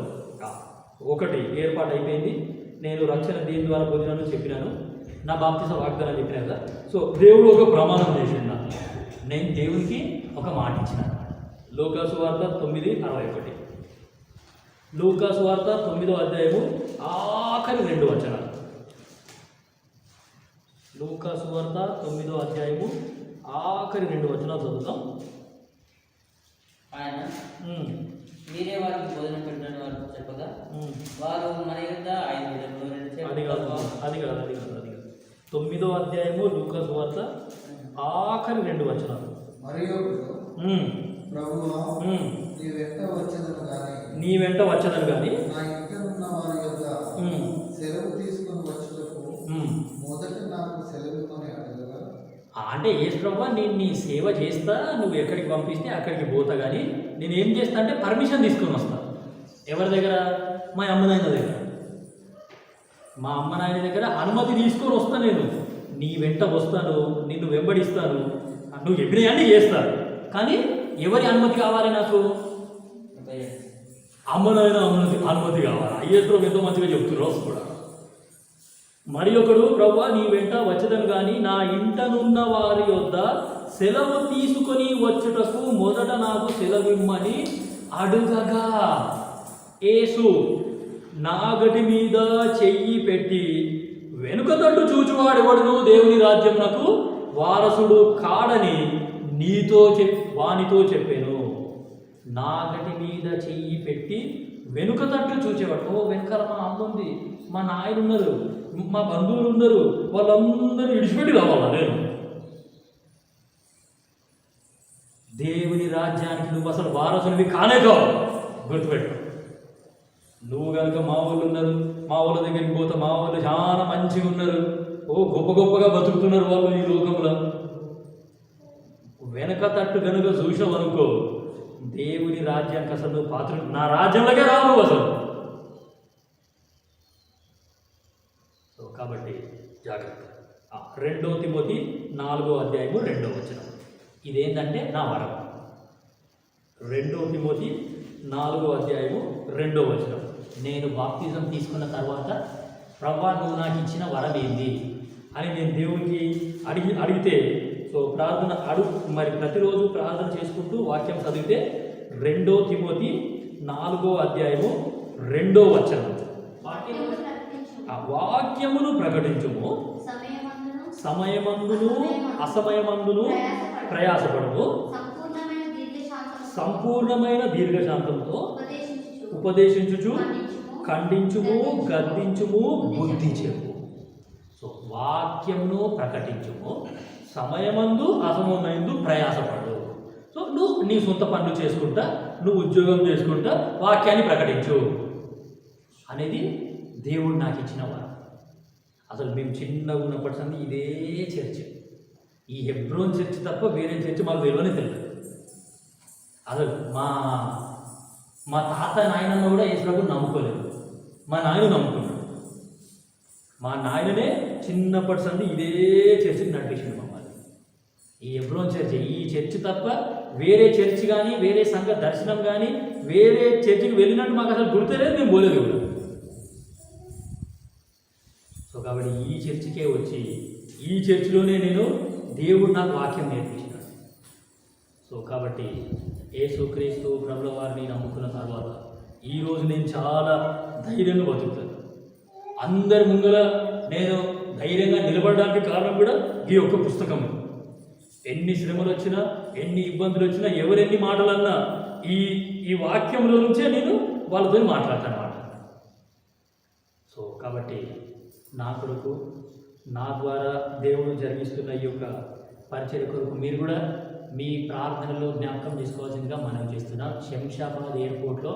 Speaker 1: ఒకటి ఏర్పాటు అయిపోయింది. నేను రక్షణ దేని ద్వారా పొందినాను చెప్పినాను, నా బాప్తిస వాగ్దానం చెప్పినా కదా. సో దేవుడు ఒక ప్రమాణం చేసిండు నాకు, నేను దేవునికి ఒక మాట ఇచ్చినాను. లూకా సువార్త 9:61. లూకా సువార్త 9వ అధ్యాయము ఆఖరి 2 వచనాలు. లూకా సువార్త 9వ అధ్యాయము ఆఖరి 2 వచనాలు చదువుతాం.
Speaker 2: ఆయన మీరే వారికి భోజనం పెట్టినని వారు చెప్పగా, వారు మన యొద్ద 5 విధములు
Speaker 1: అది కాదు 9వ అధ్యాయము లూకా సువార్త ఆఖరి 2 వచనాలు. నీ వెంట వచ్చేదని కానీ అంటే యేసు ప్రభువా, నేను నీ సేవ చేస్తా, నువ్వు ఎక్కడికి పంపిస్తే అక్కడికి పోతా, కానీ నేను ఏం చేస్తా అంటే పర్మిషన్ తీసుకొని వస్తా. ఎవరి దగ్గర? మా అమ్మ నాయన దగ్గర. మా అమ్మ నాయన దగ్గర అనుమతి తీసుకొని వస్తా. నేను నీ వెంట వస్తాను, నిన్ను వెంబడిస్తాను, నువ్వు చెప్పినవన్నీ చేస్తాను, కానీ ఎవరి అనుమతి కావాలి నాకు? అమ్మ నాయన అనుమతి కావాలి. యేసు ప్రభు ఎంతో మంచిగా చెప్తున్నారు కూడా. మరి ఒకడు, ప్రభువా నీ వెంట వచ్చేదను కానీ నా ఇంటనున్న వారి యొద్ద సెలవు తీసుకొని వచ్చుటకు మొదట నాకు సెలవిమ్మని అడుగగా, యేసు నాగటి మీద చెయ్యి పెట్టి వెనుక తట్టు చూచువాడెవడును దేవుని రాజ్యమునకు వారసుడు కాడని వానితో చెప్పాను. నాగటి మీద చెయ్యి పెట్టి వెనుక తట్టు చూచేవాడు. ఓ వెనకాల మా అమ్మ ఉంది, మా నాయన ఉన్నారు, మా బంధువులు ఉన్నారు, వాళ్ళందరూ విడిచిపెట్టి రావాలా నేను? దేవుని రాజ్యానికి నువ్వు అసలు వారసునివి కానే కావు. గుర్తుపెట్టు. నువ్వు కనుక మా వాళ్ళు ఉన్నారు, మా వాళ్ళ దగ్గరికి పోతే మా వాళ్ళు చాలా మంచిగా ఉన్నారు, ఓ గొప్ప గొప్పగా బతుకుతున్నారు వాళ్ళు ఈ లోకంలో. వెనక తట్టు కనుక చూసావు అనుకో, దేవుని రాజ్యానికి అసలు నువ్వు పాత్ర, నా రాజ్యంలోకే రావు నువ్వు అసలు. సో కాబట్టి జాగ్రత్త. 2 తిమోతి 4:2 ఇదేంటంటే నా వరం. 2 తిమోతి 4:2 నేను బాప్తిజం తీసుకున్న తర్వాత ప్రభువా నువ్వు నాకు ఇచ్చిన వరం ఏంది అని నేను దేవునికి అడిగితే, సో ప్రార్థన మరి ప్రతిరోజు ప్రార్థన చేసుకుంటూ వాక్యం చదివితే 2 తిమోతి 4:2 వాక్యమును ప్రకటించుము, సమయమందును అసమయమందును ప్రయాసపడము, సంపూర్ణమైన దీర్ఘశాంతంతో ఉపదేశించుచు ఖండించుము, గద్దించుము, బుద్ధి చెప్పు. సో వాక్యమును ప్రకటించుము, సమయమందు అసమయమందు ప్రయాసపడు. సో నువ్వు నీ సొంత పనులు చేసుకుంటా, నువ్వు ఉద్యోగం చేసుకుంటా వాక్యాన్ని ప్రకటించు అనేది దేవుడు నాకు ఇచ్చిన వరం. అసలు మేము చిన్నగా ఉన్నప్పటి నుండి ఇదే చర్చ్, ఈ హెబ్రోన్ చర్చ్ తప్ప వేరే చర్చ్ మాకు తెలియనే తెలియదు. అసలు మా తాత నాయనమ్మ కూడా యేసుప్రభుని నమ్ముకోలేదు, మా నాయన నమ్ముకున్నాడు. మా నాయననే చిన్నప్పటి నుండి ఇదే చర్చికి నడిపించింది మమ్మల్ని. ఈ హెబ్రోన్ చర్చ్, ఈ చర్చ్ తప్ప వేరే చర్చ్ కానీ వేరే సంఘ దర్శనం కానీ వేరే చర్చికి వెళ్ళినట్టు మాకు అసలు గుర్తులేదు, మేము పోలేదు కూడా. సో కాబట్టి ఈ చర్చికే వచ్చి ఈ చర్చిలోనే నేను దేవుడు నాకు వాక్యం నేర్పించినాడు. సో కాబట్టి యేసుక్రీస్తు ప్రభుల వారిని నమ్ముకున్న తర్వాత ఈరోజు నేను చాలా ధైర్యంగా బతుకుతాను. అందరి ముందర నేను ధైర్యంగా నిలబడడానికి కారణం కూడా ఈ ఒక్క పుస్తకం. ఎన్ని శ్రమలు వచ్చినా, ఎన్ని ఇబ్బందులు వచ్చినా, ఎవరెన్ని మాటలన్నా ఈ వాక్యంలో నుంచే నేను వాళ్ళతో మాట్లాడతాను అన్నమాట. సో కాబట్టి నా కొరకు, నా ద్వారా దేవుడు జరిగిస్తున్న ఈ యొక్క పరిచర్య కొరకు మీరు కూడా మీ ప్రార్థనలో జ్ఞాపకం చేసుకోవాల్సిందిగా మనం చేస్తున్నాం. శంషాబాద్ ఎయిర్పోర్ట్లో,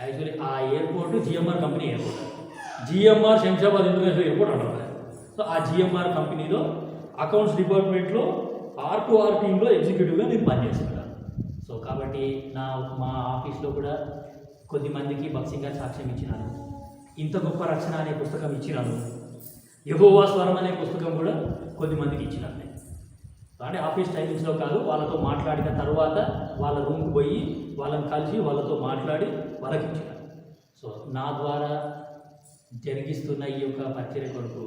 Speaker 1: యాక్చువల్లీ ఆ airport GMR company airport. GMR Shamshabad international airport అంటారు. సో ఆ జిఎంఆర్ కంపెనీలో అకౌంట్స్ డిపార్ట్మెంట్లో R2R టీంలో ఎగ్జిక్యూటివ్గా నేను పనిచేస్తున్నాను. సో కాబట్టి మా ఆఫీస్లో కూడా కొద్దిమందికి భక్సింగా సాక్ష్యం ఇచ్చినాను. ఇంత గొప్ప రక్షణ అనే పుస్తకం ఇచ్చినాను. యెహోవా స్వరం అనే పుస్తకం కూడా కొద్దిమందికి ఇచ్చినాను. నేను అంటే ఆఫీస్ టైమింగ్స్లో కాదు, వాళ్ళతో మాట్లాడిన తర్వాత వాళ్ళ రూమ్కి పోయి వాళ్ళని కలిసి వాళ్ళతో మాట్లాడి వాళ్ళకి ఇచ్చినాను. సో నా ద్వారా జరిగిస్తున్న ఈ యొక్క పరిచర్య కొరకు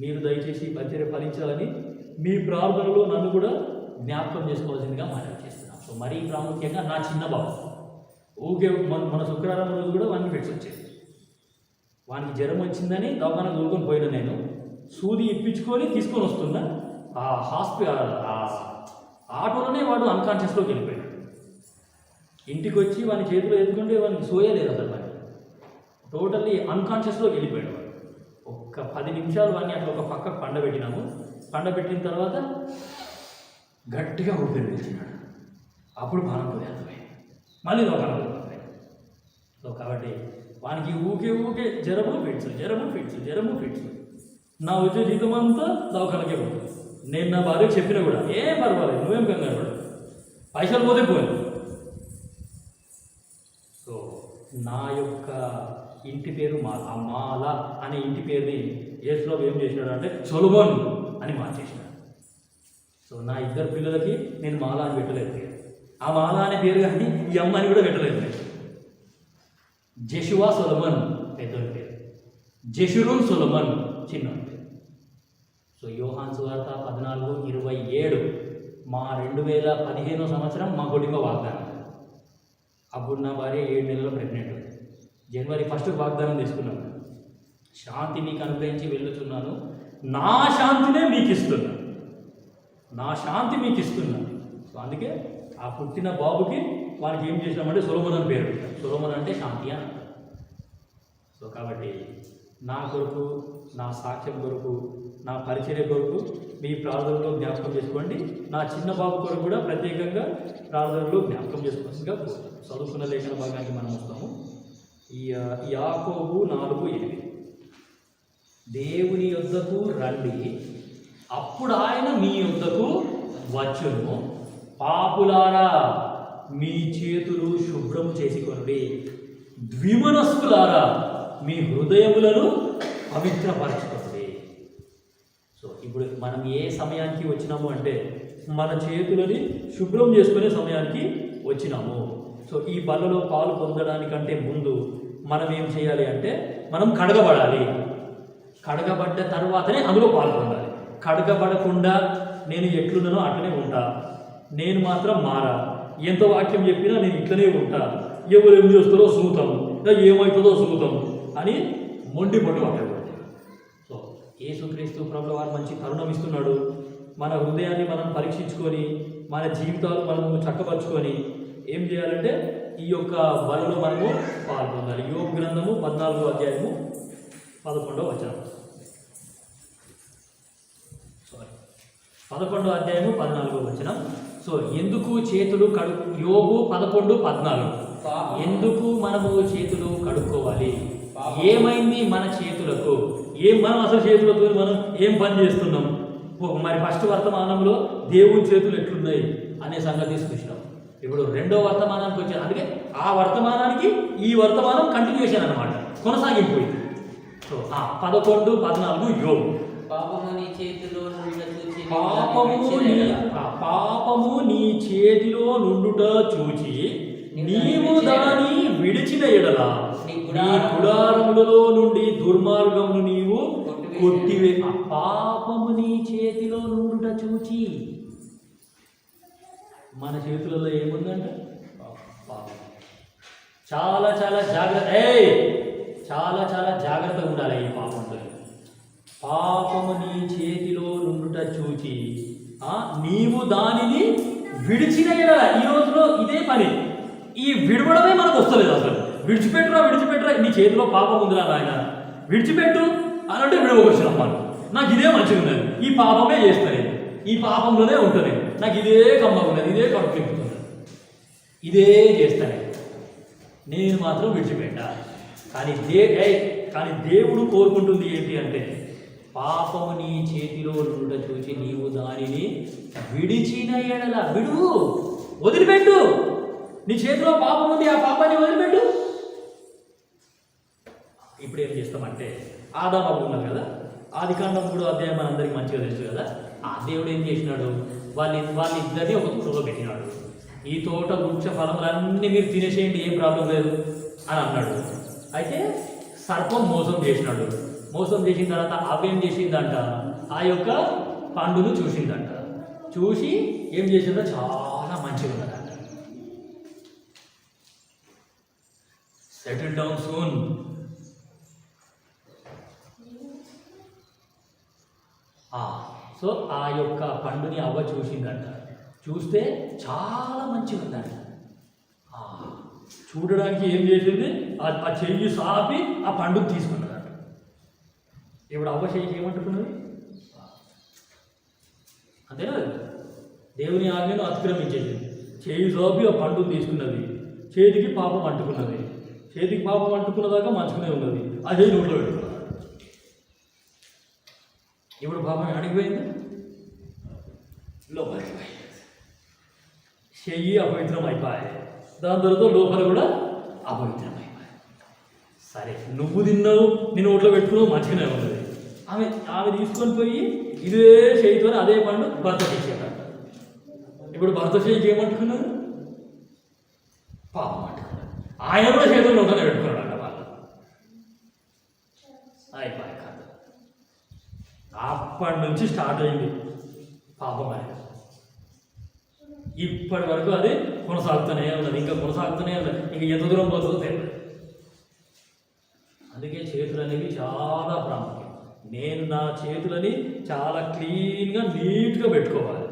Speaker 1: మీరు దయచేసి పరిచర్య ఫలించాలని మీ ప్రార్థనలో నన్ను కూడా జ్ఞాపకం చేసుకోవాల్సిందిగా మనం చేస్తున్నాం. సో మరీ ప్రాముఖ్యంగా నా చిన్న బాబు ఊకే మన శుక్రవారం రోజు కూడా వాడిని పెట్టి వచ్చేది. వానికి జ్వరం వచ్చిందని దవాఖాన దూరుకొని పోయినా, నేను సూది ఇప్పించుకొని తీసుకొని వస్తున్నా. ఆ ఆటోలోనే వాడు అన్కాన్షియస్లోకి వెళ్ళిపోయాడు. ఇంటికి వచ్చి వాని చేతిలో ఎత్తుకుంటే వానికి సోయలేదు అసలు. వాడిని టోటల్లీ అన్కాన్షియస్లోకి వెళ్ళిపోయాడు. ఒక్క 10 నిమిషాలు వాడిని అట్లా ఒక పక్కకు పండబెట్టినాము. పండబెట్టిన తర్వాత గట్టిగా ఊపిరి పీల్చినాడు. అప్పుడు బాణం పోయాను, మళ్ళీ దవాఖాన పోయాను. సో కాబట్టి వానికి ఊకే జ్వరము ఫిట్స్. నా వచ్చే జీతం అంతా దవాఖానకే పోతుంది. నేను నా భార్యకు చెప్పినా కూడా ఏం పర్వాలేదు, నువ్వేం కంగారు పడు, పైసలు పోతే పోయాను. సో నా యొక్క ఇంటి పేరు మాల అనే ఇంటి పేరుని యేసులో ఏం చేసినాడు అంటే సొలొమోన్ అని మార్చేసినాడు. సో నా 2 పిల్లలకి నేను మాల అని పెట్టలేదు. ఆ మాల అనే పేరు కానీ ఈ అమ్మాయిని కూడా పెట్టలేదు. జెషువా సొలొమన్ పెద్దోడి పేరు, జెషురూన్ సొలొమన్ చిన్నోడి పేరు. సో యోహాను సువార్త 14:27 మా 2015 సంవత్సరం మా కుటుంబ వాగ్దానం. అప్పుడు నా భార్య 7 నెలల్లో ప్రెగ్నెంట్. జనవరి 1 వాగ్దానం తీసుకున్నాను, శాంతి మీకు అనుగ్రహించి వెళ్ళుచున్నాను, నా శాంతినే మీకు ఇస్తున్నాను. సో అందుకే ఆ పుట్టిన బాబుకి వానికి ఏం చేసినామంటే సొలొమోన్ అని పేరు పెట్టాం. సొలొమోన్ అంటే శాంతి అని అంటారు. సో కాబట్టి నా కొరకు, నా సాక్ష్యం కొరకు, నా పరిచర్య కొరకు మీ ప్రార్థనలో జ్ఞాపకం చేసుకోండి. నా చిన్న బాబు కొరకు కూడా ప్రత్యేకంగా ప్రార్థనలో జ్ఞాపకం చేసుకోవాల్సిందిగా చదువుకున్న లేఖన భాగానికి మనం వస్తాము. యాకోబు 4:8 దేవుని యొద్దకు రండి, అప్పుడు ఆయన మీ యొద్దకు వచ్చును. పాపులారా మీ చేతులు శుభ్రం చేసుకొనుడి, ద్విమనస్కులారా మీ హృదయములను పవిత్రపరచుకోండి. సో ఇప్పుడు మనం ఏ సమయానికి వచ్చినాము అంటే మన చేతులని శుభ్రం చేసుకునే సమయానికి వచ్చినాము. సో ఈ బలలో పాలు పొందడానికంటే ముందు మనం ఏం చేయాలి అంటే మనం కడగబడాలి. కడగబడ్డ తర్వాతనే అందులో పాలు పొందాలి. కడగబడకుండా నేను ఎట్లున్నానో అట్లనే ఉంటా, నేను మాత్రం మారా, ఎంత వాక్యం చెప్పినా నేను ఇట్లనే ఉంటా, ఎవరు ఏం చేస్తారో చూతాము, ఏమవుతుందో చూతాము అని మొండి పొట్టు పట్టకూడదు. సో యేసుక్రీస్తు ప్రభువు వారు మంచి కరుణం ఇస్తున్నాడు. మన హృదయాన్ని మనం పరీక్షించుకొని మన జీవితాలు మనము చక్కపరుచుకొని ఏం చేయాలంటే ఈ యొక్క బలలో మనము పాల్గొనాలి. యోబు గ్రంథము 14వ అధ్యాయము 11వ వచనం. సో ఎందుకు చేతులు యోబు 11:14 ఎందుకు మనము చేతులు కడుక్కోవాలి? ఏమైంది మన చేతులకు? మనం అసలు చేతులతో మనం ఏం పని చేస్తున్నాం? మరి ఫస్ట్ వర్తమానంలో దేవుని చేతులు ఎట్లున్నాయి అనే సంగతి తీసుకొచ్చినాం. ఇప్పుడు రెండో వర్తమానానికి వచ్చాను. అందుకే ఆ వర్తమానానికి ఈ వర్తమానం కంటిన్యూషన్ అనమాట, కొనసాగిపోయింది. సో 11:14 యోబు.
Speaker 2: పాపము నీ చేతిలో నుండుట చూచి నీవు దాని విడిచిన ఎడల నీ గుడారములలో నుండి దుర్మార్గమును నీవు కొట్టివే. ఆ పాపము నీ చేతిలో నుండుట చూచి, మన చేతులలో ఏముందంటే పాపం. చాలా చాలా జాగ్రత్త, చాలా చాలా జాగ్రత్తగా ఉండాలి ఈ పాపంతో. పాపము నీ చేతిలో నుండుట చూచి నీవు దానిని విడిచిన ఎడల. ఈ రోజులో ఇదే పని, ఈ విడవడమే మనకు వస్తలేదు. అసలు విడిచిపెట్టురా, నీ చేతిలో పాపం ఉందిరా నాయన, విడిచిపెట్టు అని అంటే విడవకొచ్చినాం మనం. నాకు ఇదే మంచిగా ఉన్నది, ఈ పాపమే చేస్తాను, ఈ పాపంలోనే ఉంటుంది, నాకు ఇదే కమ్మగా ఉన్నది, ఇదే కడుపు తిప్పుతున్నది, ఇదే చేస్తాను, నేను మాత్రం విడిచిపెట్టా. కానీ దేవుడు కోరుకుంటుంది ఏంటి అంటే పాపము నీ చేతిలో నుండుట చూచి నీవు దానిని విడిచిన ఎడల. వదిలిపెట్టు. నీ చేతిలో పాపం ఉంది, ఆ పాపాన్ని వదిలిపెట్టు. ఇప్పుడు ఏం చేస్తామంటే ఆదాము ఉన్నారు కదా, ఆదికాండం 3వ అధ్యాయం మనందరికీ మంచిగా తెలుసు కదా. ఆ దేవుడు ఏం చేసినాడు, వాళ్ళిద్దరినీ ఒక తోటలో పెట్టినాడు. ఈ తోట వృక్ష ఫలములన్నీ మీరు తినేసేయండి, ఏం ప్రాబ్లం లేదు అని అన్నాడు. అయితే సర్పం మోసం చేసినాడు. మోసం చేసిన తర్వాత అవేం చేసిందంట, ఆ యొక్క పండును చూసిందంట. చూసి ఏం చేసిందో చాలా మంచిగా ఉన్నదంట. Settle down soon. సో ఆ యొక్క పండుని అవ్వ చూసిందంట. చూస్తే చాలా మంచిగా ఉందంట. చూడడానికి ఏం చేసింది, ఆ చెయ్యి సాపి ఆ పండుగ తీసుకున్నదంట. ఇప్పుడు అవ్వ చెయ్యికి ఏమంటున్నది? అంతేనా? దేవుని ఆజ్ఞను అతిక్రమించేసింది. చెయ్యి సాపి ఆ పండుగ తీసుకున్నది. చేతికి పాపం అంటుకున్నది. చేతికి పాపం అంటుకున్నదాకా మంచుకునే ఉన్నది. అదే నోట్లో పెట్టుకున్నది. ఇప్పుడు పాపం అడిగిపోయింది, లోపలికి పోయింది. చెయ్యి అపవిత్రం అయిపోయాయి, దాని తర్వాత లోపల కూడా అపవిత్రం అయిపోయాయి. సరే, నువ్వు తిన్నావు, నేను నోట్లో పెట్టుకున్నావు, మంచిగానే ఉన్నది. ఆమె తీసుకొని పోయి ఇదే చేయితో అదే పండు భర్త చేసేట. ఇప్పుడు భర్త చేయికి ఏమంటుకున్నాడు? పాపం అంటుకున్నాడు. ఆయన కూడా చేతులు నోట్లోనే పెట్టుకున్నాడు అంట. వాళ్ళు అయిపోయి కాదు. అప్పటి నుంచి స్టార్ట్ అయింది పాపం అనేది. ఇప్పటి వరకు అది కొనసాగుతూనే ఉన్నది, ఇంకా కొనసాగుతూనే ఉన్నది. ఇంకా ఎంత దూరం పోతుందో తెలియదు. అందుకే చేతులు అనేవి చాలా ప్రాముఖ్యం. నేను నా చేతులని చాలా క్లీన్గా నీట్గా పెట్టుకోవాలి.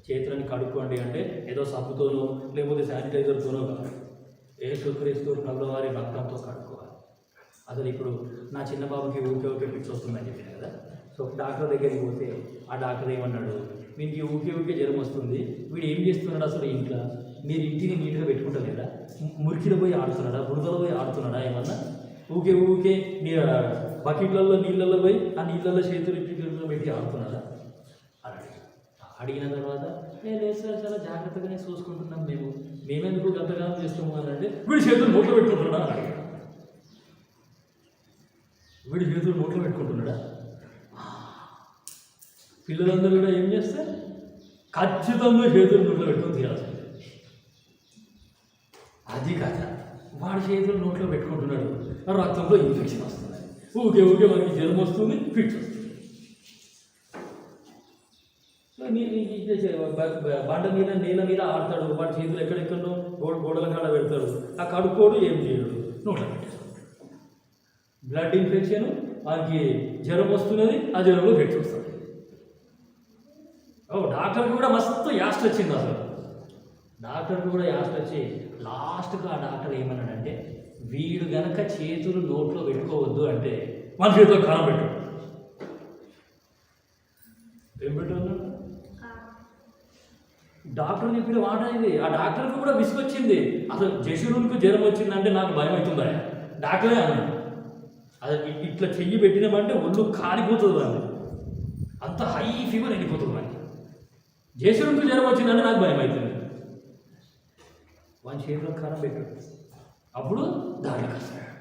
Speaker 2: చేతులని కడుక్కోండి అంటే ఏదో సబ్బుతోనో లేకపోతే శానిటైజర్తోనో కాదు, యేసుక్రీస్తు ప్రభుల వారి రక్తంతో కడుక్కోవాలి. అసలు ఇప్పుడు నా చిన్న బాబుకి ఊకే ఫిక్స్ వస్తుందని చెప్పాను కదా. సో డాక్టర్ దగ్గరికి పోతే ఆ డాక్టర్ ఏమన్నాడు, వీనికి ఊకే జ్వరం వస్తుంది, వీడు ఏం చేస్తున్నాడు అసలు ఇంట్లో, మీరు ఇంటిని నీట్గా పెట్టుకుంటలేదా, మురికిలో పోయి ఆడుతున్నాడా, బురదలో పోయి ఆడుతున్నాడా, ఏమన్నా ఊకే నీ బకెట్లలో నీళ్ళల్లో పోయి ఆ నీళ్ళల్లో చేతులు ఇట్లా పెట్టి ఆడుతున్నాడా అని అడిగిన తర్వాత లేదు సార్ చాలా జాగ్రత్తగానే చూసుకుంటున్నాం మేమెందుకు గంతగానం చేస్తాము అని అంటే వీడి చేతులు నోట్లో పెట్టుకుంటున్నాడా అని అడిగాడు. వీడి చేతులు నోట్లో పెట్టుకుంటున్నాడా? పిల్లలందరూ కూడా ఏం చేస్తారు, ఖచ్చితంగా చేతులు నోట్లో పెట్టుకొని తీరాల్సింది. అది కదా, వాడి చేతులు నోట్లో పెట్టుకుంటున్నాడు, రక్తంలో ఇన్ఫెక్షన్ వస్తుంది, ఊకే మనకి జ్వరం వస్తుంది, ఫిట్స్ వస్తుంది. బండ మీద నీళ్ళ మీద ఆడతాడు, వాడి చేతులు ఎక్కడెక్కడో గోడల కాడ పెడతాడు, ఆ కడుక్కోడు, ఏం చేయడు, నోట్లో పెట్టాడు. బ్లడ్ ఇన్ఫెక్షన్, వానికి జ్వరం వస్తున్నది, ఆ జ్వరంలో ఫిట్స్ వస్తుంది. డాక్టర్కి కూడా మస్తు యాస్ట్ వచ్చింది. అసలు డాక్టర్కి కూడా యాస్ట్ వచ్చి లాస్ట్గా ఆ డాక్టర్ ఏమన్నాడంటే, వీడు గనక చేతులు నోట్లో పెట్టుకోవద్దు అంటే మన చేతిలో కారం పెట్టు. ఏం పెట్టు డాక్టర్ చెప్పిన మాట ఇది. ఆ డాక్టర్కి కూడా విసుగొచ్చింది. అసలు జషురునికి జ్వరం వచ్చిందంటే నాకు భయం అవుతుందా, డాక్టరే అన్నాడు. అది ఇట్లా చెయ్యి పెట్టినామంటే ఒళ్ళు కాలిపోతుంది, అని అంత హై ఫీవర్ వెళ్ళిపోతుంది మనకి. జషురునికి జ్వరం వచ్చిందంటే నాకు భయం అవుతుంది. వాని చేతిలో కారం పెట్టాడు, అప్పుడు దాంట్లోకి వస్తాడు.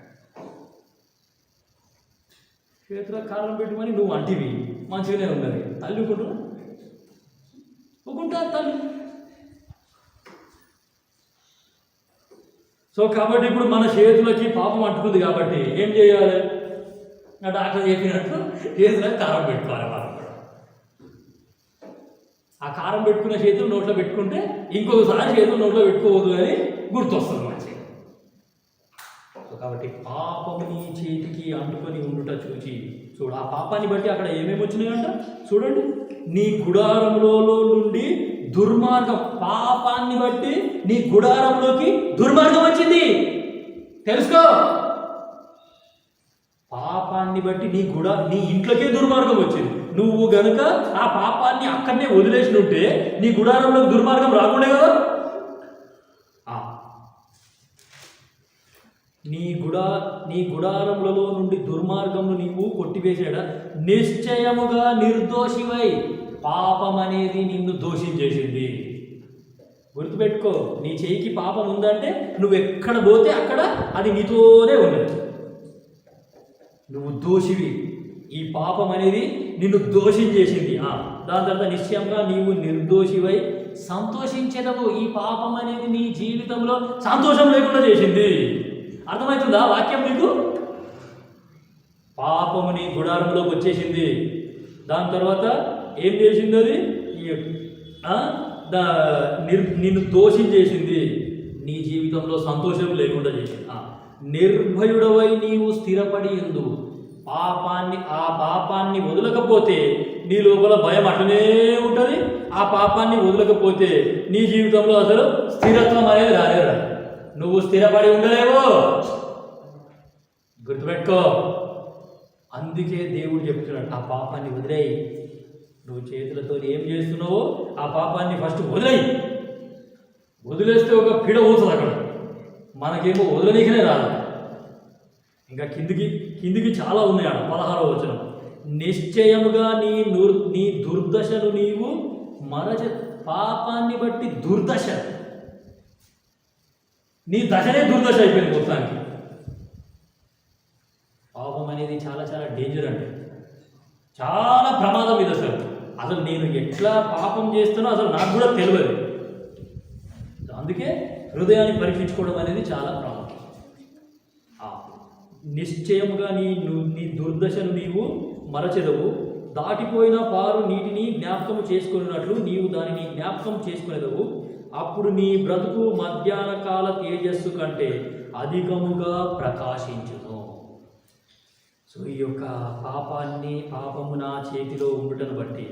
Speaker 2: చేతిలో కారం పెట్టుమని నువ్వు అంటివి మంచిగానే ఉన్నది, తల్లి ఊకుంటా తల్లి. సో కాబట్టి ఇప్పుడు మన చేతులకి పాపం అంటుకుంది కాబట్టి ఏం చేయాలి, నా డాక్టర్ చెప్పినట్టు చేతిలో కారం పెట్టుకోవాలి. మనం కూడా ఆ కారం పెట్టుకున్న చేతులు నోట్లో పెట్టుకుంటే ఇంకొకసారి చేతులు నోట్లో పెట్టుకోవద్దు అని గుర్తొస్తుంది మంచిగా. కాబట్టి పాపము నీ చేతికి అంటుకొని ఉండుట చూచి చూడు, ఆ పాపాన్ని బట్టి అక్కడ ఏమేమి వచ్చినాయంట చూడండి. నీ గుడారంలో నుండి దుర్మార్గం, పాపాన్ని బట్టి నీ గుడారంలోకి దుర్మార్గం వచ్చింది, తెలుసుకో. పాపాన్ని బట్టి నీ ఇంట్లోకే దుర్మార్గం వచ్చింది. నువ్వు గనుక ఆ పాపాన్ని అక్కడనే వదిలేసినుంటే నీ గుడారంలోకి దుర్మార్గం రాకుండే కదా. నీ గుడారములలో నుండి దుర్మార్గమును నీవు కొట్టివేసాడా, నిశ్చయముగా నిర్దోషివై పాపం అనేది నిన్ను దోషించేసింది. గుర్తుపెట్టుకో, నీ చేయికి పాపం ఉందంటే నువ్వు ఎక్కడ పోతే అక్కడ అది నీతోనే ఉన్నది, నువ్వు దోషివి. ఈ పాపం అనేది నిన్ను దోషించేసింది. దాని తర్వాత నిశ్చయంగా నీవు నిర్దోషివై సంతోషించేదవు. ఈ పాపం అనేది నీ జీవితంలో సంతోషం లేకుండా చేసింది. అర్థమవుతుందా వాక్యం మీకు? పాపము నీ గుడారంలోకి వచ్చేసింది. దాని తర్వాత ఏం చేసింది, అది నిన్ను దోషించేసింది, నీ జీవితంలో సంతోషం లేకుండా చేసింది. నిర్భయుడవై నీవు స్థిరపడి ఉండు. ఆ పాపాన్ని వదలకపోతే నీ లోపల భయం అట్లనే ఉంటుంది. ఆ పాపాన్ని వదలకపోతే నీ జీవితంలో అసలు స్థిరత్వం అనేది రాలేదు. నువ్వు స్థిరపడి ఉండలేవో, గుర్తుపెట్టుకో. అందుకే దేవుడు చెప్తున్నాడు, ఆ పాపాన్ని వదిలేయి. నువ్వు చేతులతో ఏం చేస్తున్నావో ఆ పాపాన్ని ఫస్ట్ వదిలేయి. వదిలేస్తే ఒక పిడ ఊతుంది అక్కడ, మనకేమో వదలనీకనే రాదు. ఇంకా కిందికి చాలా ఉన్నాయి. 16వ వచనం, నిశ్చయముగా నీ దుర్దశను నీవు పాపాన్ని బట్టి దుర్దశ, నీ దశనే దుర్దశ అయిపోయింది మొత్తానికి. పాపం అనేది చాలా చాలా డేంజర్ అండి, చాలా ప్రమాదం ఇది. అసలు నేను ఎట్లా పాపం చేస్తానో అసలు నాకు కూడా తెలియదు. అందుకే హృదయాన్ని పరీక్షించుకోవడం అనేది చాలా ప్రమాదం. నిశ్చయముగా నీ దుర్దశను నీవు మరచెదవు. దాటిపోయిన పారు నీటిని జ్ఞాపకం చేసుకున్నట్లు నీవు దానిని జ్ఞాపకం చేసుకునేదవు. అప్పుడు నీ బ్రతుకు మధ్యాహ్న కాల తేజస్సు కంటే అధికముగా ప్రకాశించును. సో ఈ యొక్క పాపము నా చేతిలో ఉండటను బట్టి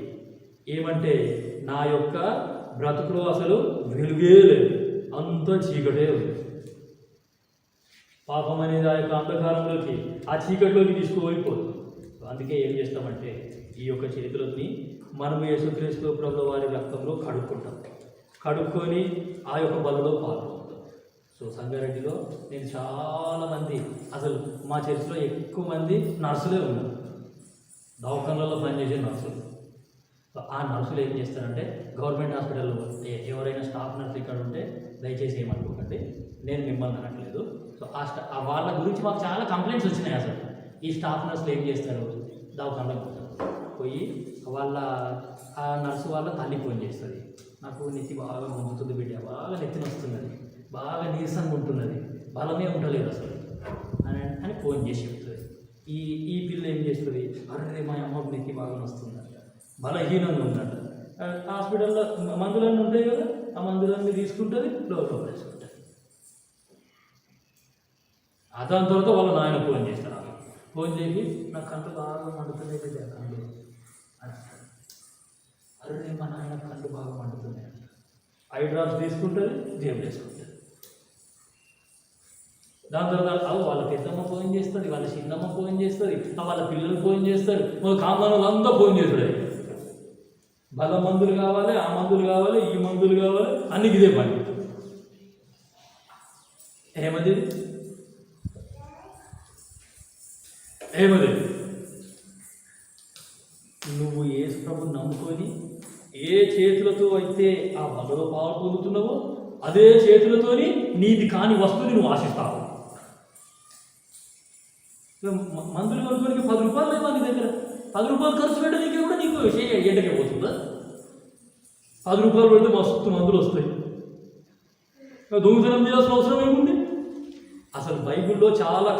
Speaker 2: ఏమంటే నా యొక్క బ్రతుకులో అసలు వెలుగే లేదు, అంత చీకటే ఉంది. పాపం అనేది ఆ యొక్క అంధకారంలోకి, ఆ చీకటిలోకి తీసుకుపోయిపోదు. అందుకే ఏం చేస్తామంటే ఈ యొక్క చేతులని మనము యేసుక్రీస్తు ప్రభువు వారి రక్తంలో కడుక్కొని ఆ యొక్క బలలో పాల్గొంటాం. సో సంగారెడ్డిలో నేను చాలామంది, అసలు మా చర్చిలో ఎక్కువ మంది నర్సులే ఉన్నారు, దవాఖానలలో పనిచేసే నర్సులు. ఆ నర్సులు ఏం చేస్తారంటే గవర్నమెంట్ హాస్పిటల్లో ఎవరైనా స్టాఫ్ నర్సు ఇక్కడ ఉంటే దయచేసి ఏమనుకోకండి, నేను మిమ్మల్ని అనట్లేదు. సో వాళ్ళ గురించి మాకు చాలా కంప్లైంట్స్ వచ్చినాయి. అసలు ఈ స్టాఫ్ నర్సులు ఏం చేస్తారు, దవాఖానలో పోయి ఆ నర్సు వాళ్ళ తల్లి ఫోన్ చేస్తుంది, నాకు నెత్తి బాగా ముందుతుంది బిడ్డ, బాగా నెత్తిన వస్తున్నది, బాగా నీరసంగా ఉంటున్నది, బలమే ఉండలేదు అసలు అని ఫోన్ చేసి చెప్తుంది. ఈ పిల్ల ఏం చేస్తుంది, అరే మా అమ్మకు నెత్తి బాగా వస్తుందంట, బలహీనంగా ఉందంట. హాస్పిటల్లో మందులన్నీ ఉంటాయి కదా, ఆ మందులన్నీ తీసుకుంటుంది, లోపల వేసుకుంటుంది. దాని తర్వాత వాళ్ళ నాయన ఫోన్ చేస్తారు. ఫోన్ చేసి నా కళ్ళు బాగా మండుతున్నాయి బిడ్డ, కళ్ళు అంటారు. అరే మా నాయన కళ్ళు బాగా మండుతున్నాయి అంట. ఐ డ్రాప్స్ తీసుకుంటుంది, జేబులు వేసుకుంటుంది. దాని తర్వాత వాళ్ళ పెద్దమ్మ ఫోన్ చేస్తుంది, వాళ్ళ చిన్నమ్మ ఫోన్ చేస్తుంది, వాళ్ళ పిల్లలు ఫోన్ చేస్తారు, కాంపౌండ్ అంతా ఫోన్ చేస్తుంది. బల మందులు కావాలి, ఆ మందులు కావాలి, ఈ మందులు కావాలి, అన్ని ఇదే పని. ఏమది నువ్వు యేసు ప్రభుని నమ్ముకొని ఏ చేతులతో అయితే ఆ బలలో పాలు పొందుతున్నావో అదే చేతులతోని నీది కాని వస్తువుని నువ్వు ఆశిస్తావు. మందులు కొనుక్కోనికి 10 రూపాయలు లేవా నీ దగ్గర? 10 రూపాయలు ఖర్చు పెట్టడానికి కూడా నీకు ఎండకే పోతుందా? 10 రూపాయలు పెడితే మస్తు మందులు వస్తాయి. దొంగతనం చేయాల్సిన అవసరం ఏముంది? అసలు బైబిల్లో చాలా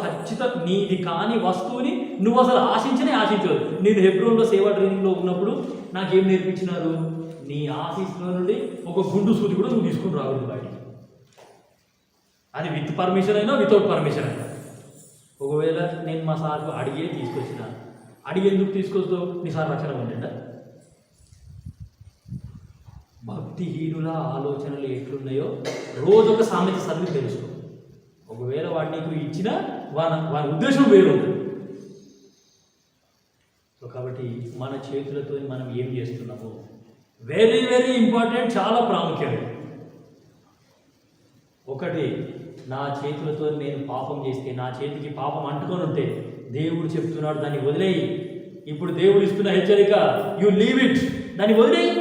Speaker 2: నీది కాని వస్తువుని నువ్వు అసలు ఆశించదు. నేను హెబ్రోన్లో సేవా ట్రైనింగ్లో ఉన్నప్పుడు నాకేం నేర్పించినారు, నీ ఆఫీస్లో నుండి ఒక గుండు సూది కూడా నువ్వు తీసుకుని రావద్దు బయటికి. అది విత్ పర్మిషన్ అయినా వితౌట్ పర్మిషన్ అయినా. ఒకవేళ నేను మా సార్కు అడిగే తీసుకొచ్చినాను, అడిగి ఎందుకు తీసుకొస్తావు? నీ సార్ రక్షణ ఉంటుందా? భక్తిహీనుల ఆలోచనలు ఎట్లున్నాయో రోజు ఒక సామెత చదివి తెలుసుకో. ఒకవేళ వాడు నీకు ఇచ్చినా వాని ఉద్దేశం వేరు ఉంటుంది. సో కాబట్టి మన చేతులతో మనం ఏం చేస్తున్నాము వెరీ వెరీ ఇంపార్టెంట్, చాలా ప్రాముఖ్యమే. ఒకటి, నా చేతులతో నేను పాపం చేస్తే, నా చేతికి పాపం అంటుకొని ఉంటే దేవుడు చెప్తున్నాడు దాన్ని వదిలేయి. ఇప్పుడు దేవుడు ఇస్తున్న హెచ్చరిక, యు లీవ్ ఇట్, దాన్ని వదిలేయి.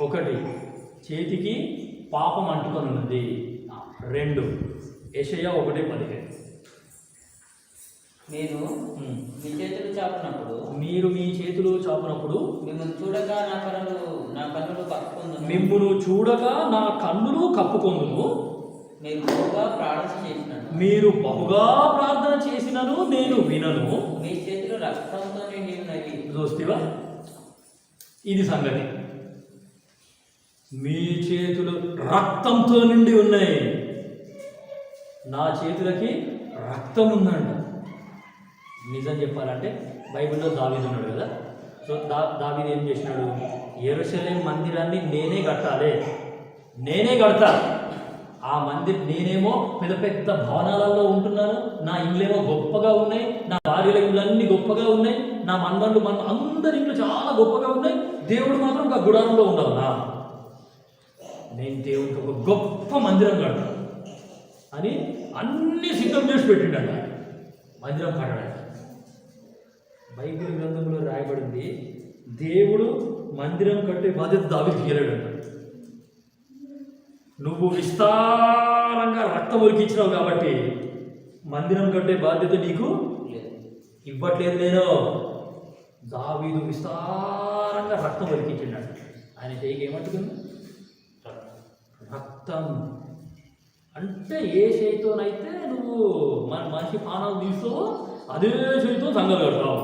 Speaker 2: ఒకటి, చేతికి పాపం అంటుకొని ఉన్నది. 2 యెషయా 1:15
Speaker 3: మీరు మీ చేతులు చాపునప్పుడు
Speaker 2: మీ చేతులు చాపునప్పుడు
Speaker 3: మిమ్మల్ని చూడగా నా కన్నులు కప్పుకొందును.
Speaker 2: మిమ్మును చూడగా నా కన్నులు కప్పుకొందును. మీరు బహుగా ప్రార్థన చేసినను నేను వినను.
Speaker 3: మీ చేతులు రక్తంతో నిండి ఉన్నవి.
Speaker 2: చూస్తేవా, ఇది సంగతి. మీ చేతులు రక్తంతో నిండి ఉన్నాయి. నా చేతులకి రక్తం ఉందంట. నిజం చెప్పాలంటే బైబిల్లో దావీదు ఉన్నాడు కదా. సో దావీదు ఏం చేసినాడు, యెరూషలేం మందిరాన్ని నేనే కడతా. ఆ నేనేమో పెద్ద పెద్ద భవనాలలో ఉంటున్నాను, నా ఇళ్ళేమో గొప్పగా ఉన్నాయి, నా భార్యల ఇళ్ళన్నీ గొప్పగా ఉన్నాయి, నా మనవళ్ళు అందరి ఇంట్లో చాలా గొప్పగా ఉన్నాయి, దేవుడు మాత్రం ఒక గుడారంలో ఉండాలనా? నేను దేవుడికి ఒక గొప్ప మందిరం కడతాను అని అన్నీ సిద్ధం చేసి పెట్టిండట మందిరం కట్టడానికి. బైబిల్ గ్రంథంలో రాయబడింది, దేవుడు మందిరం కట్టే బాధ్యత దావీదుకి ఇయ్యలేడంట. నువ్వు విస్తారంగా రక్తం ఒలికించినావు కాబట్టి మందిరం కట్టే బాధ్యత నీకు ఇవ్వట్లేదు. నేను దావీదు విస్తారంగా రక్తం ఒలికించిండట. ఆయన చేయికి ఏమంటుంది? రక్తం. అంటే ఏ చేతితోనైతే నువ్వు మనిషి పానాలు తీస్తావో అదే చేతితో సంగతి కడతావు.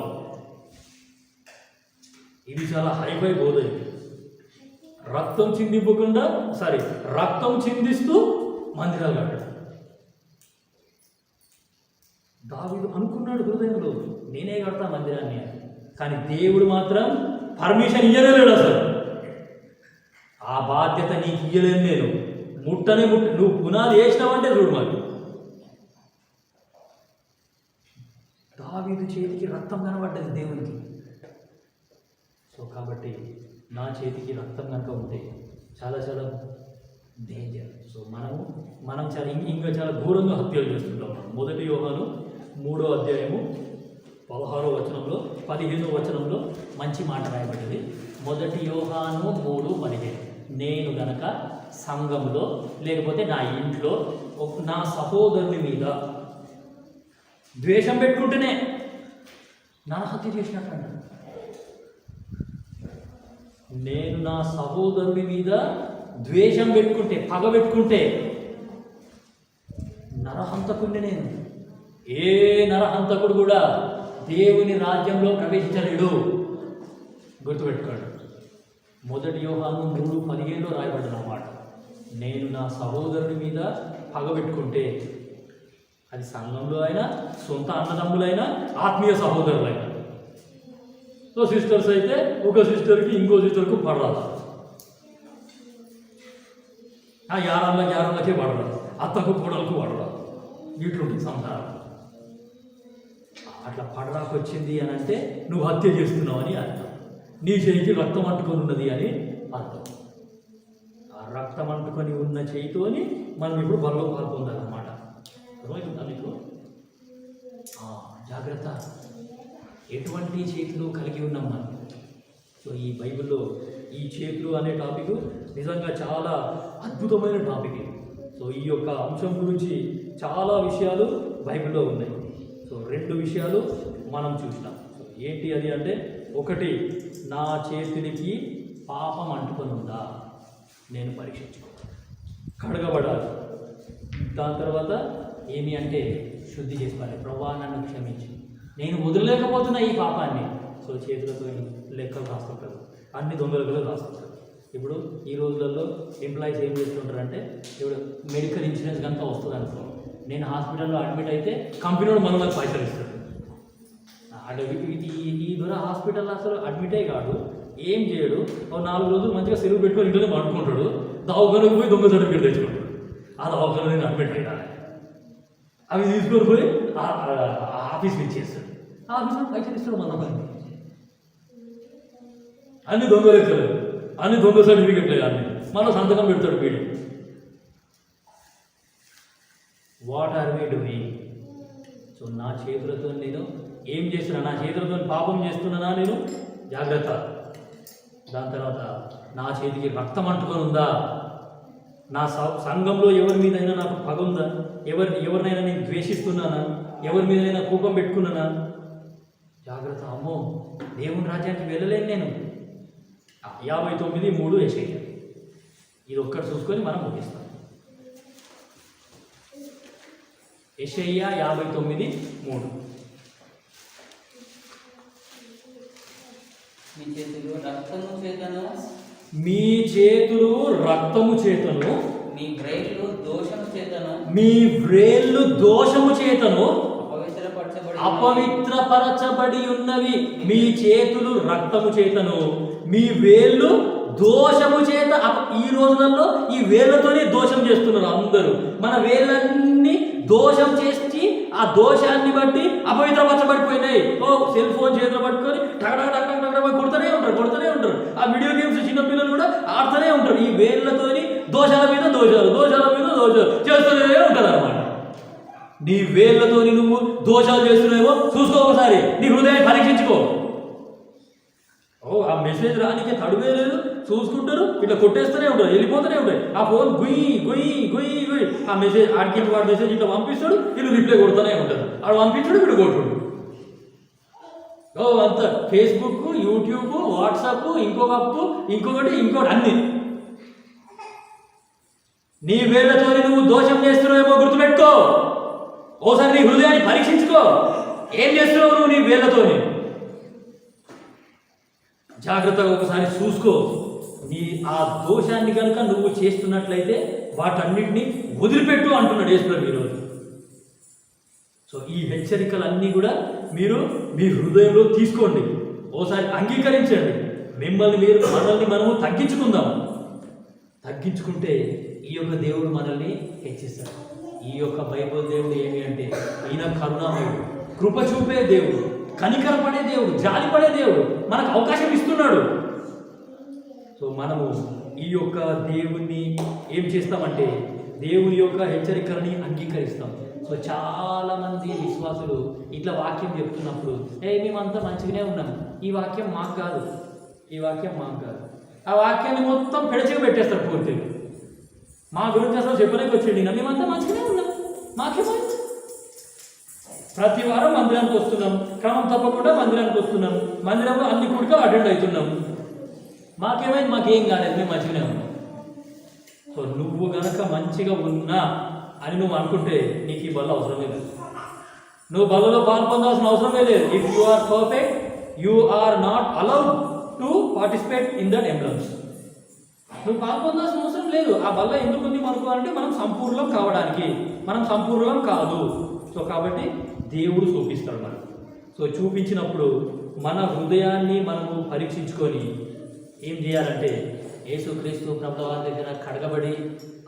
Speaker 2: ఇది చాలా హైఫై బోధ. రక్తం చిందిస్తూ మందిరాలు కట్టాడు. దావీదు అనుకున్నాడు హృదయంలో, నేనే కడతా మందిరాన్ని. కానీ దేవుడు మాత్రం పర్మిషన్ ఇయ్యలేడు అసలు. ఆ బాధ్యత నీకు ఇయ్యలేను నేను, ముట్టనే నువ్వు పునాది వేసినావంటే చూడు మరి. దావీదు చేతికి రక్తం కనబడ్డది దేవునికి. సో కాబట్టి నా చేతికి రక్తం కనుక ఉంటే చాలా చాలా డేంజర్. సో మనం చాలా ఇంకా చాలా ఘోరంగా హత్యలు చేస్తుంటాం. 1 యోహాను 3వ అధ్యాయము 16వ వచనంలో 15వ వచనంలో మంచి మాట రాయబడింది. 1 యోహాను 3:15 నేను గనక సంఘంలో లేకపోతే నా ఇంట్లో నా సహోదరుని మీద ద్వేషం పెట్టుకుంటేనే నరహత్య చేసినట్టు అంట. నేను నా సహోదరుని మీద ద్వేషం పెట్టుకుంటే, పగ పెట్టుకుంటే నరహంతకుడిని నేను. ఏ నరహంతకుడు కూడా దేవుని రాజ్యంలో ప్రవేశించలేడు. గుర్తుపెట్టుకోండి. 1 యోహాను 3:15 రాయబడ్డ మాట. నేను నా సహోదరుని మీద పగ పెట్టుకుంటే, అది సంఘంలో అయినా, సొంత అన్నదమ్ములైనా, ఆత్మీయ సహోదరులైనా. సో సిస్టర్స్ అయితే ఒక సిస్టర్కి ఇంకో సిస్టర్కు పడరాదు, యారాళ్ళకే పడరాదు, అత్తకు కూడలకు పడరాదు. ఇట్లుంటుంది సంసారం. అట్లా పడరాకు వచ్చింది అని అంటే నువ్వు హత్య చేస్తున్నావు అని అర్థం. నీ చేయికి రక్తం అంటుకొని ఉన్నది అని అర్థం. ఆ రక్తం అంటుకొని ఉన్న చేయితోని మనం ఇప్పుడు బలలో పాల్పొందాలన్నమాట. అర్థమవుతుందా మీకు? జాగ్రత్త. ఎటువంటి చేతులు కలిగి ఉన్నాం మనం. సో ఈ బైబిల్లో ఈ చేతులు అనే టాపిక్ నిజంగా చాలా అద్భుతమైన టాపిక్. సో ఈ యొక్క అంశం గురించి చాలా విషయాలు బైబిల్లో ఉన్నాయి. సో 2 విషయాలు మనం చూసినాం. సో ఏంటి అది అంటే, ఒకటి, నా చేతులకి పాపం అంటుకొని ఉందా నేను పరీక్షించుకోవాలి, కడగబడాలి. దాని తర్వాత ఏమి అంటే శుద్ధి చేసుకోవాలి. ప్రభువా నన్ను క్షమించి, నేను వదిలేకపోతున్నా ఈ పాపాన్ని. సో చేతులతో లెక్కలు రాస్తుంటారు, అన్ని దొంగలు రాస్తుంటారు. ఇప్పుడు ఈ రోజులలో ఎంప్లాయీస్ ఏం చేస్తుంటారంటే, ఇప్పుడు మెడికల్ ఇన్సూరెన్స్ కనుక వస్తుంది అనుకో, నేను హాస్పిటల్లో అడ్మిట్ అయితే కంపెనీలో మనకు పైసలు ఇస్తాడు. ఈ దూర హాస్పిటల్ అసలు అడ్మిటే కాదు, ఏం చేయడు. 4 రోజులు మంచిగా సెలవు పెట్టుకొని ఇంట్లోనే పడుకుంటాడు. దవాఖానకు పోయి దొంగ సర్టిఫికేట్ తెచ్చుకుంటాడు. ఆ దవాఖాన నేను అడ్మిట్ అయినా అవి తీసుకొని పోయి ఆఫీస్కి ఇచ్చేస్తాడు. ఆఫీస్లో పైసలు ఇస్తాడు మన పని. అన్ని దొంగ లెక్కలు, అన్ని దొంగ సర్టిఫికెట్లే, అన్ని మన సంతకం పెడతాడు వీడు. What are we doing? So నా చేతులతో నేను ఏం చేస్తున్నా? నా చేతులతో పాపం చేస్తున్నానా నేను? జాగ్రత్త. దాని తర్వాత నా చేతికి రక్తం అంటుకొని ఉందా? నా సంఘంలో ఎవరి మీదైనా నాకు పగ ఉందా? ఎవరినైనా నేను ద్వేషిస్తున్నానా? ఎవరి మీదైనా కోపం పెట్టుకున్నానా? జాగ్రత్త. అమ్మో, దేవుని రాజ్యానికి వెళ్ళలేను నేను. 59:3 యెషయా. ఇది ఒక్కటి చూసుకొని మనం ముగిస్తాం. యెషయా 59:3. మీ చేతులు రక్తము చేతను, మీ వ్రేళ్ళు దోషము చేతను అపవిత్రపరచబడి ఉన్నవి. మీ చేతులు రక్తము చేతను, మీ వేళ్ళు దోషము చేత. ఈ రోజులలో ఈ వేళ్ళతోనే దోషం చేస్తున్నారు అందరూ. మన వేళ్ళన్నీ దోషం చేసి ఆ దోషాన్ని బట్టి అపవిత్రపరచబడిపోయినాయి. సెల్ ఫోన్ చేతిలో పట్టుకొని కొడుతూనే ఉంటారు. ఆ వీడియో గేమ్స్ చిన్నపిల్లలు కూడా ఆడుతూనే ఉంటారు. ఈ వేళ్ళతోని దోషాల మీద దోషాలు చేస్తూనే ఉంటారు అన్నమాట. నీ వేళ్ళతోని నువ్వు దోషాలు చేస్తున్నావో చూసుకో, ఒకసారి నీ హృదయాన్ని పరీక్షించుకో. ఆ మెసేజ్ రానికి తడువే లేదు, చూసుకుంటారు, ఇట్లా కొట్టేస్తూనే ఉంటారు, వెళ్ళిపోతూనే ఉంటాయి. ఆ ఫోన్ గుయ్యి ఆ మెసేజ్ ఆడికి వాడు మెసేజ్ ఇట్లా పంపిస్తాడు, వీళ్ళు రిప్లై కొడుతూనే ఉంటారు. ఆడు పంపించాడు, వీడు కొట్టుడు. అంత ఫేస్బుక్, యూట్యూబ్, వాట్సాప్, ఇంకొకటి అన్ని. నీ వేళ్ళతోని నువ్వు దోషం చేస్తున్నావేమో గుర్తుపెట్టుకో. ఓసారి నీ హృదయాన్ని పరీక్షించుకో. ఏం చేస్తున్నావు నువ్వు నీ వేళ్ళతోని? జాగ్రత్తగా ఒకసారి చూసుకో. నీ ఆ దోషాన్ని కనుక నువ్వు చేస్తున్నట్లయితే వాటన్నిటిని వదిలిపెట్టు అంటున్నాడు యేసుప్రభు ఈరోజు. సో ఈ హెచ్చరికలన్నీ కూడా మీరు మీ హృదయంలో తీసుకోండి. ఓసారి అంగీకరించండి. మనల్ని మనము తగ్గించుకుంటే ఈ యొక్క దేవుడు మనల్ని హెచ్చిస్తాడు. ఈ యొక్క బైబిల్ దేవుడు ఏమి అంటే ఈయన కరుణామయుడు, కృప చూపే దేవుడు, కనికరపడే దేవుడు, జాలిపడే దేవుడు, మనకు అవకాశం ఇస్తున్నాడు. సో మనము ఈ యొక్క దేవుణ్ణి ఏం చేస్తామంటే దేవుని యొక్క హెచ్చరికలని అంగీకరిస్తాం. సో చాలామంది విశ్వాసులు ఇట్లా వాక్యం చెప్తున్నప్పుడు మేమంతా మంచిగానే ఉన్నాం, ఈ వాక్యం మాకు కాదు, ఆ వాక్యాన్ని మొత్తం పెడచిగా పెట్టేస్తారు పూర్తిగా. మా గురించి అసలు చెప్పలేక వచ్చేయండి, మేమంతా మంచిగానే ఉన్నాం, మాకేమైంది? ప్రతి వారం మందిరానికి వస్తున్నాం, క్రమం తప్పకుండా మందిరానికి వస్తున్నాం, మందిరంలో అన్ని కూడిక అటెండ్ అవుతున్నాం, మాకేమైంది? మాకేం కాలేదు, మేము మంచిగానే ఉన్నాం. సో నువ్వు గనక మంచిగా ఉన్నా అని నువ్వు అనుకుంటే నీకు ఈ బల్ల అవసరమే లేదు, నువ్వు బల్లలో పాల్పొందాల్సిన అవసరమే లేదు. If you are perfect you are not allowed to participate in that emblems. నువ్వు పాల్పొందాల్సిన అవసరం లేదు. ఆ బల్ల ఎందుకు ఉంది మనకు అంటే మనం సంపూర్ణం కావడానికి, మనం సంపూర్ణం కాదు. సో కాబట్టి దేవుడు చూపిస్తాడు మనకు. సో చూపించినప్పుడు మన హృదయాన్ని మనము పరీక్షించుకొని ఏం చేయాలంటే యేసుక్రీస్తు ప్రభువారి దగ్గర కడగబడి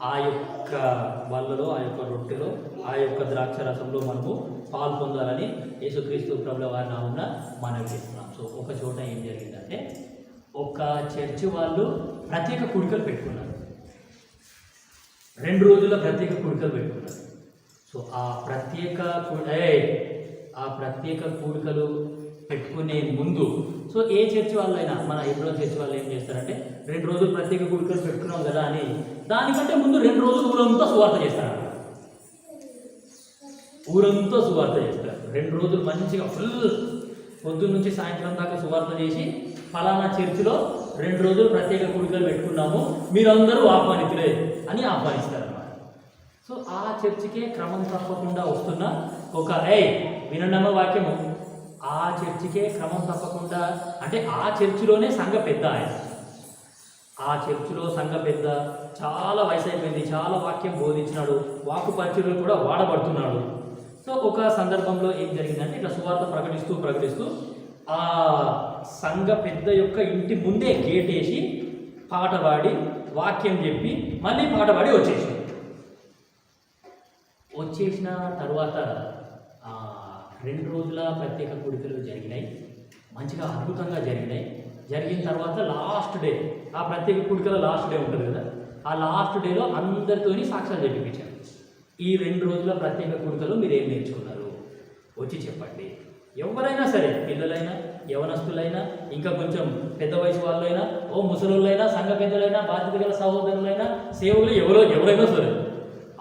Speaker 2: ఆ యొక్క బల్లలో, ఆ యొక్క రొట్టెలో, ఆ యొక్క ద్రాక్ష రసంలో మనము పాల్పొందాలని యేసుక్రీస్తు ప్రభువారి నామమున మనవి చేస్తున్నాం. సో ఒక చోట ఏం జరిగిందంటే ఒక చర్చి వాళ్ళు ప్రత్యేక కూడికలు పెట్టుకున్నారు, 2 రోజుల ప్రత్యేక కూడికలు పెట్టుకున్నారు. సో ఆ ప్రత్యేక కూడికలు పెట్టుకునే ముందు సో ఏ చర్చి వాళ్ళైనా, మన హెబ్రోన్ చర్చి వాళ్ళు ఏం చేస్తారంటే 2 రోజులు ప్రత్యేక కూడికలు పెట్టుకున్నాం కదా అని దానికంటే ముందు 2 రోజులు ఊరంతా సువార్త చేస్తారు. 2 రోజులు మంచిగా ఫుల్ పొద్దున్న నుంచి సాయంత్రం దాకా సువార్త చేసి ఫలానా చర్చిలో 2 రోజులు ప్రత్యేక కూడికలు పెట్టుకున్నాము, మీరందరూ ఆహ్వానితులే అని ఆహ్వానిస్తారన్నమాట. సో ఆ చర్చికే క్రమం తప్పకుండా వస్తున్న ఒక వినండమ్మ వాక్యము, ఆ చర్చికే క్రమం తప్పకుండా అంటే ఆ చర్చిలోనే సంఘ పెద్ద ఆయన, ఆ చర్చిలో సంఘ పెద్ద, చాలా వయసు అయిపోయింది, చాలా వాక్యం బోధించినాడు, వాక్కు పరిచర్యలు కూడా వాడబడుతున్నాడు. సో ఒక సందర్భంలో ఏం జరిగిందంటే ఇట్లా సువార్త ప్రకటిస్తూ ఆ సంఘ పెద్ద యొక్క ఇంటి ముందే గేట్ వేసి పాట పాడి వాక్యం చెప్పి మళ్ళీ పాట పాడి వచ్చేసిన తర్వాత 2 రోజుల ప్రత్యేక కూడికలు జరిగినాయి, మంచిగా అద్భుతంగా జరిగిన తర్వాత లాస్ట్ డే, ఆ ప్రత్యేక కూడికల లాస్ట్ డే ఉంటుంది కదా, ఆ లాస్ట్ డేలో అందరితోని సాక్ష్యాలు చెప్పించారు. ఈ 2 రోజుల ప్రత్యేక కూడికలు మీరు ఏం నేర్చుకున్నారు వచ్చి చెప్పండి. ఎవరైనా సరే, పిల్లలైనా, యవనస్తులైనా, ఇంకా కొంచెం పెద్ద వయసు వాళ్ళైనా, ముసలోళ్ళైనా, సంఘ పెద్దలైనా, బాధ్యత గల సహోదరులైనా, సేవలు ఎవరైనా సరే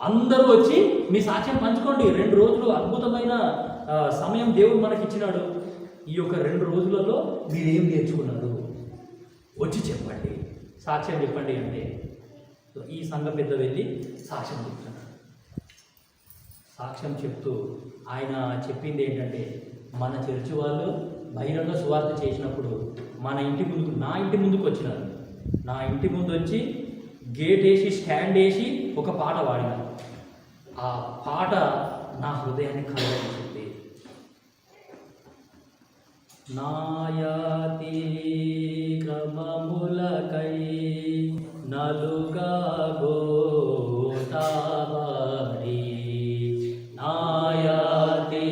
Speaker 2: అందరూ వచ్చి మీ సాక్ష్యం పంచుకోండి. 2 రోజులు అద్భుతమైన సమయం దేవుడు మనకి ఇచ్చినాడు. ఈ యొక్క 2 రోజులలో మీరేం నేర్చుకున్నారు వచ్చి చెప్పండి, సాక్ష్యం చెప్పండి అంటే ఈ సంఘ పెద్ద వెళ్ళి సాక్ష్యం చెప్తున్నాడు. సాక్ష్యం చెప్తూ ఆయన చెప్పింది ఏంటంటే మన చర్చి వాళ్ళు బహిరంగ సువార్త చేసినప్పుడు నా ఇంటి ముందుకు వచ్చినారు, నా ఇంటి ముందు వచ్చి గేట్ వేసి స్టాండ్ వేసి ఒక పాట పాడినారు. ఆ పాట నా హృదయాన్ని కలవరించింది. నాయాతి క్రమములకై నలుగా గోటాబడి, నాయాతి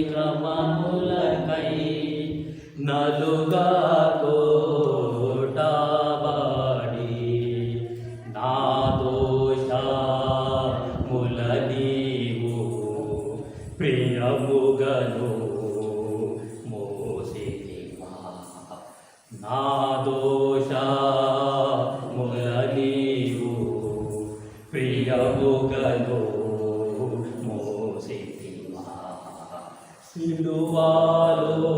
Speaker 2: క్రమములకై నలుగా గోటాబడి, నా దోషముల నీవు ప్రియముగను మోసితివా, నా దోషముల నీవు ప్రియముగను మోసితివా, సిలువలో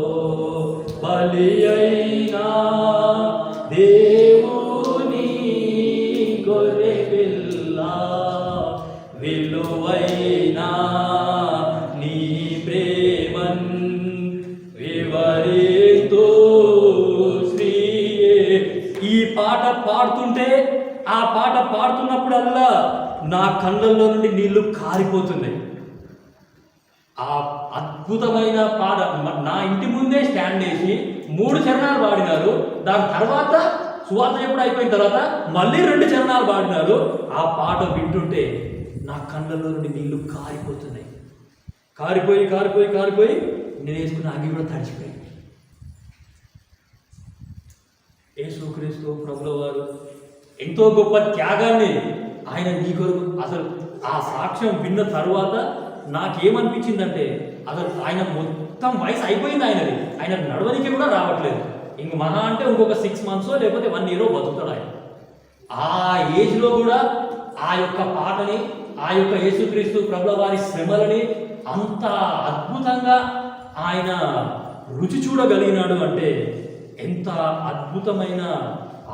Speaker 2: బలి అయినా దేవుని గొర్రె పిల్ల, విలువైనా నీ ప్రేమన్ వివరితో శ్రీయే. ఈ పాట పాడుతుంటే, ఆ పాట పాడుతున్నప్పుడల్లా నా కళ్ళల్లో నుండి నీళ్లు కారిపోతున్నాయి. ఆ అద్భుతమైన పాట నా ఇంటి ముందే స్టాండ్ వేసి 3 చరణాలు పాడినారు. దాని తర్వాత సువార్త ఎప్పుడు అయిపోయిన తర్వాత మళ్ళీ 2 చరణాలు పాడినారు. ఆ పాట వింటుంటే నా కళ్ళలో నుండి నీళ్లు కారిపోతున్నాయి. కారిపోయి కారిపోయి కారిపోయి నేను వేసుకున్న అంగి కూడా తడిచిపోయింది. యేసుక్రీస్తు ప్రభుల వారు ఎంతో గొప్ప త్యాగాన్ని ఆయన నీ కొరకు అసలు ఆ సాక్ష్యం విన్న తర్వాత నాకేమనిపించిందంటే అసలు ఆయన మొత్తం వయసు అయిపోయింది ఆయనది. ఆయన నడవనికి కూడా రావట్లేదు. ఇంక మహా అంటే ఇంకొక 6 months లేకపోతే 1 year బతుకుతాడు ఆయన. ఆ ఏజ్లో కూడా ఆ యొక్క పాటని, ఆ యొక్క యేసుక్రీస్తు ప్రభుల వారి శ్రమలని అంత అద్భుతంగా ఆయన రుచి చూడగలిగినాడు అంటే ఎంత అద్భుతమైన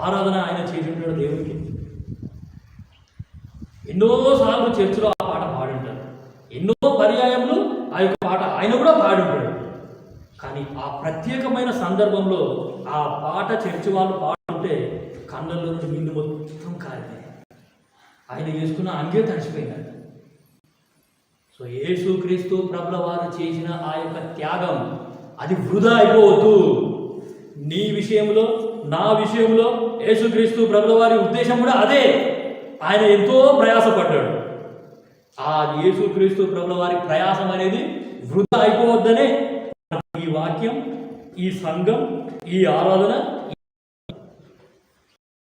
Speaker 2: ఆరాధన ఆయన చేసింటాడు దేవునికి. ఎన్నోసార్లు చర్చిలో ఆ పాట పాడుంటాడు, ఎన్నో పర్యాయములు ఆ యొక్క పాట ఆయన కూడా పాడుంటాడు. కానీ ఆ ప్రత్యేకమైన సందర్భంలో ఆ పాట చర్చి వాళ్ళు పాడుంటే కళ్ళల్లో నుండి నీళ్ళు మొత్తం కారిపోయాయి. ఆయన వేసుకున్న అంగే తడిచిపోయిందంట. సో యేసుక్రీస్తు ప్రభుల వారు చేసిన ఆ యొక్క త్యాగం అది వృధా అయిపోవద్దు. నీ విషయంలో, నా విషయంలో యేసుక్రీస్తు ప్రభుల వారి ఉద్దేశం కూడా అదే. ఆయన ఎంతో ప్రయాసపడ్డాడు. ఆ యేసుక్రీస్తు ప్రభుల వారి ప్రయాసం అనేది వృధా అయిపోవద్దనే ఈ వాక్యం, ఈ సంఘం, ఈ ఆరాధన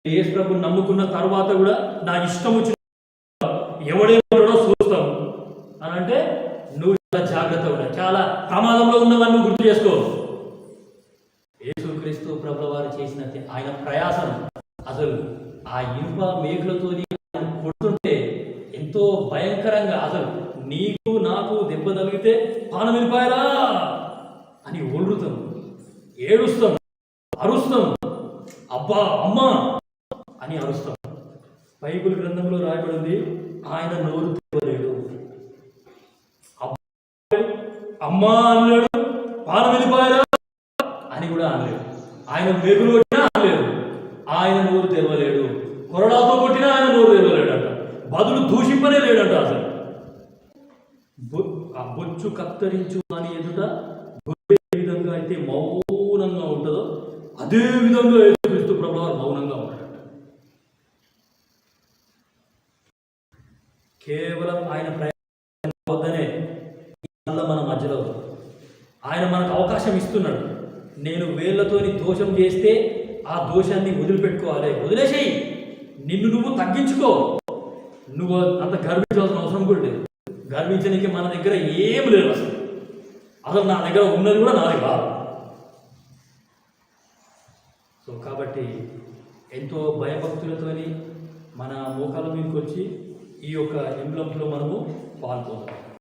Speaker 2: యేసు ప్రభుని నమ్ముకున్న తర్వాత కూడా నా ఇష్టం వచ్చిన ఎవడేమో చూస్తాం అని అంటే నువ్వు చాలా జాగ్రత్తగా ఉండాలి. చాలా ప్రమాదంలో ఉన్నవన్నీ గుర్తు చేసుకో. యేసుక్రీస్తు ప్రభుల వారు చేసిన ఆయన ప్రయాసం అసలు ఆ ఇనుప మేకులతో కొడుతుంటే ఎంతో భయంకరంగా, అసలు నీకు నాకు దెబ్బ తగిలితే పానం వెళ్ళిపోయారా అని ఒళ్ళుతాం, ఏడుస్తాం, అరుస్తాం, అబ్బా అమ్మా అని అరుస్తాం. బైబిల్ గ్రంథంలో రాయబడింది ఆయన నోరు తెరవలేడు, అమ్మా అనలేడు, పానం వెళ్ళిపోయారా అని కూడా అనలేడు. ఆయన మెగులు కొట్టినా అనలేడు, ఆయన నోరు తెరవలేడు. కొరడాతో కొట్టినా ఆయన నోరు తెరవలేడు అంట. బదులు దూషింపనే లేడంట. అసలు ఆ బొచ్చు కత్తరించు అని ఎదుట ఏ విధంగా అయితే మౌనంగా ఉంటుందో అదే విధంగా యేసుక్రీస్తు ప్రభువు వారు మౌనంగా ఉంటాడంట. కేవలం ఆయన ప్రయాణం వద్దనే మన మధ్యలో ఆయన మనకు అవకాశం ఇస్తున్నాడు. నేను వేళ్లతోని దోషం చేస్తే ఆ దోషాన్ని వదిలిపెట్టుకోవాలి, వదిలేసేయి, నిన్ను నువ్వు తగ్గించుకో. నువ్వు అంత గర్వించాల్సిన అవసరం కూడా లేదు. గర్వించడానికి మన దగ్గర ఏం లేదు. అసలు నా దగ్గర ఉన్నది కూడా నాది కాదు. సో కాబట్టి ఎంతో భయభక్తులతోని మన మోకాల మీదకి వచ్చి ఈ యొక్క ఎంబ్లంలో మనము పాల్గొందాం.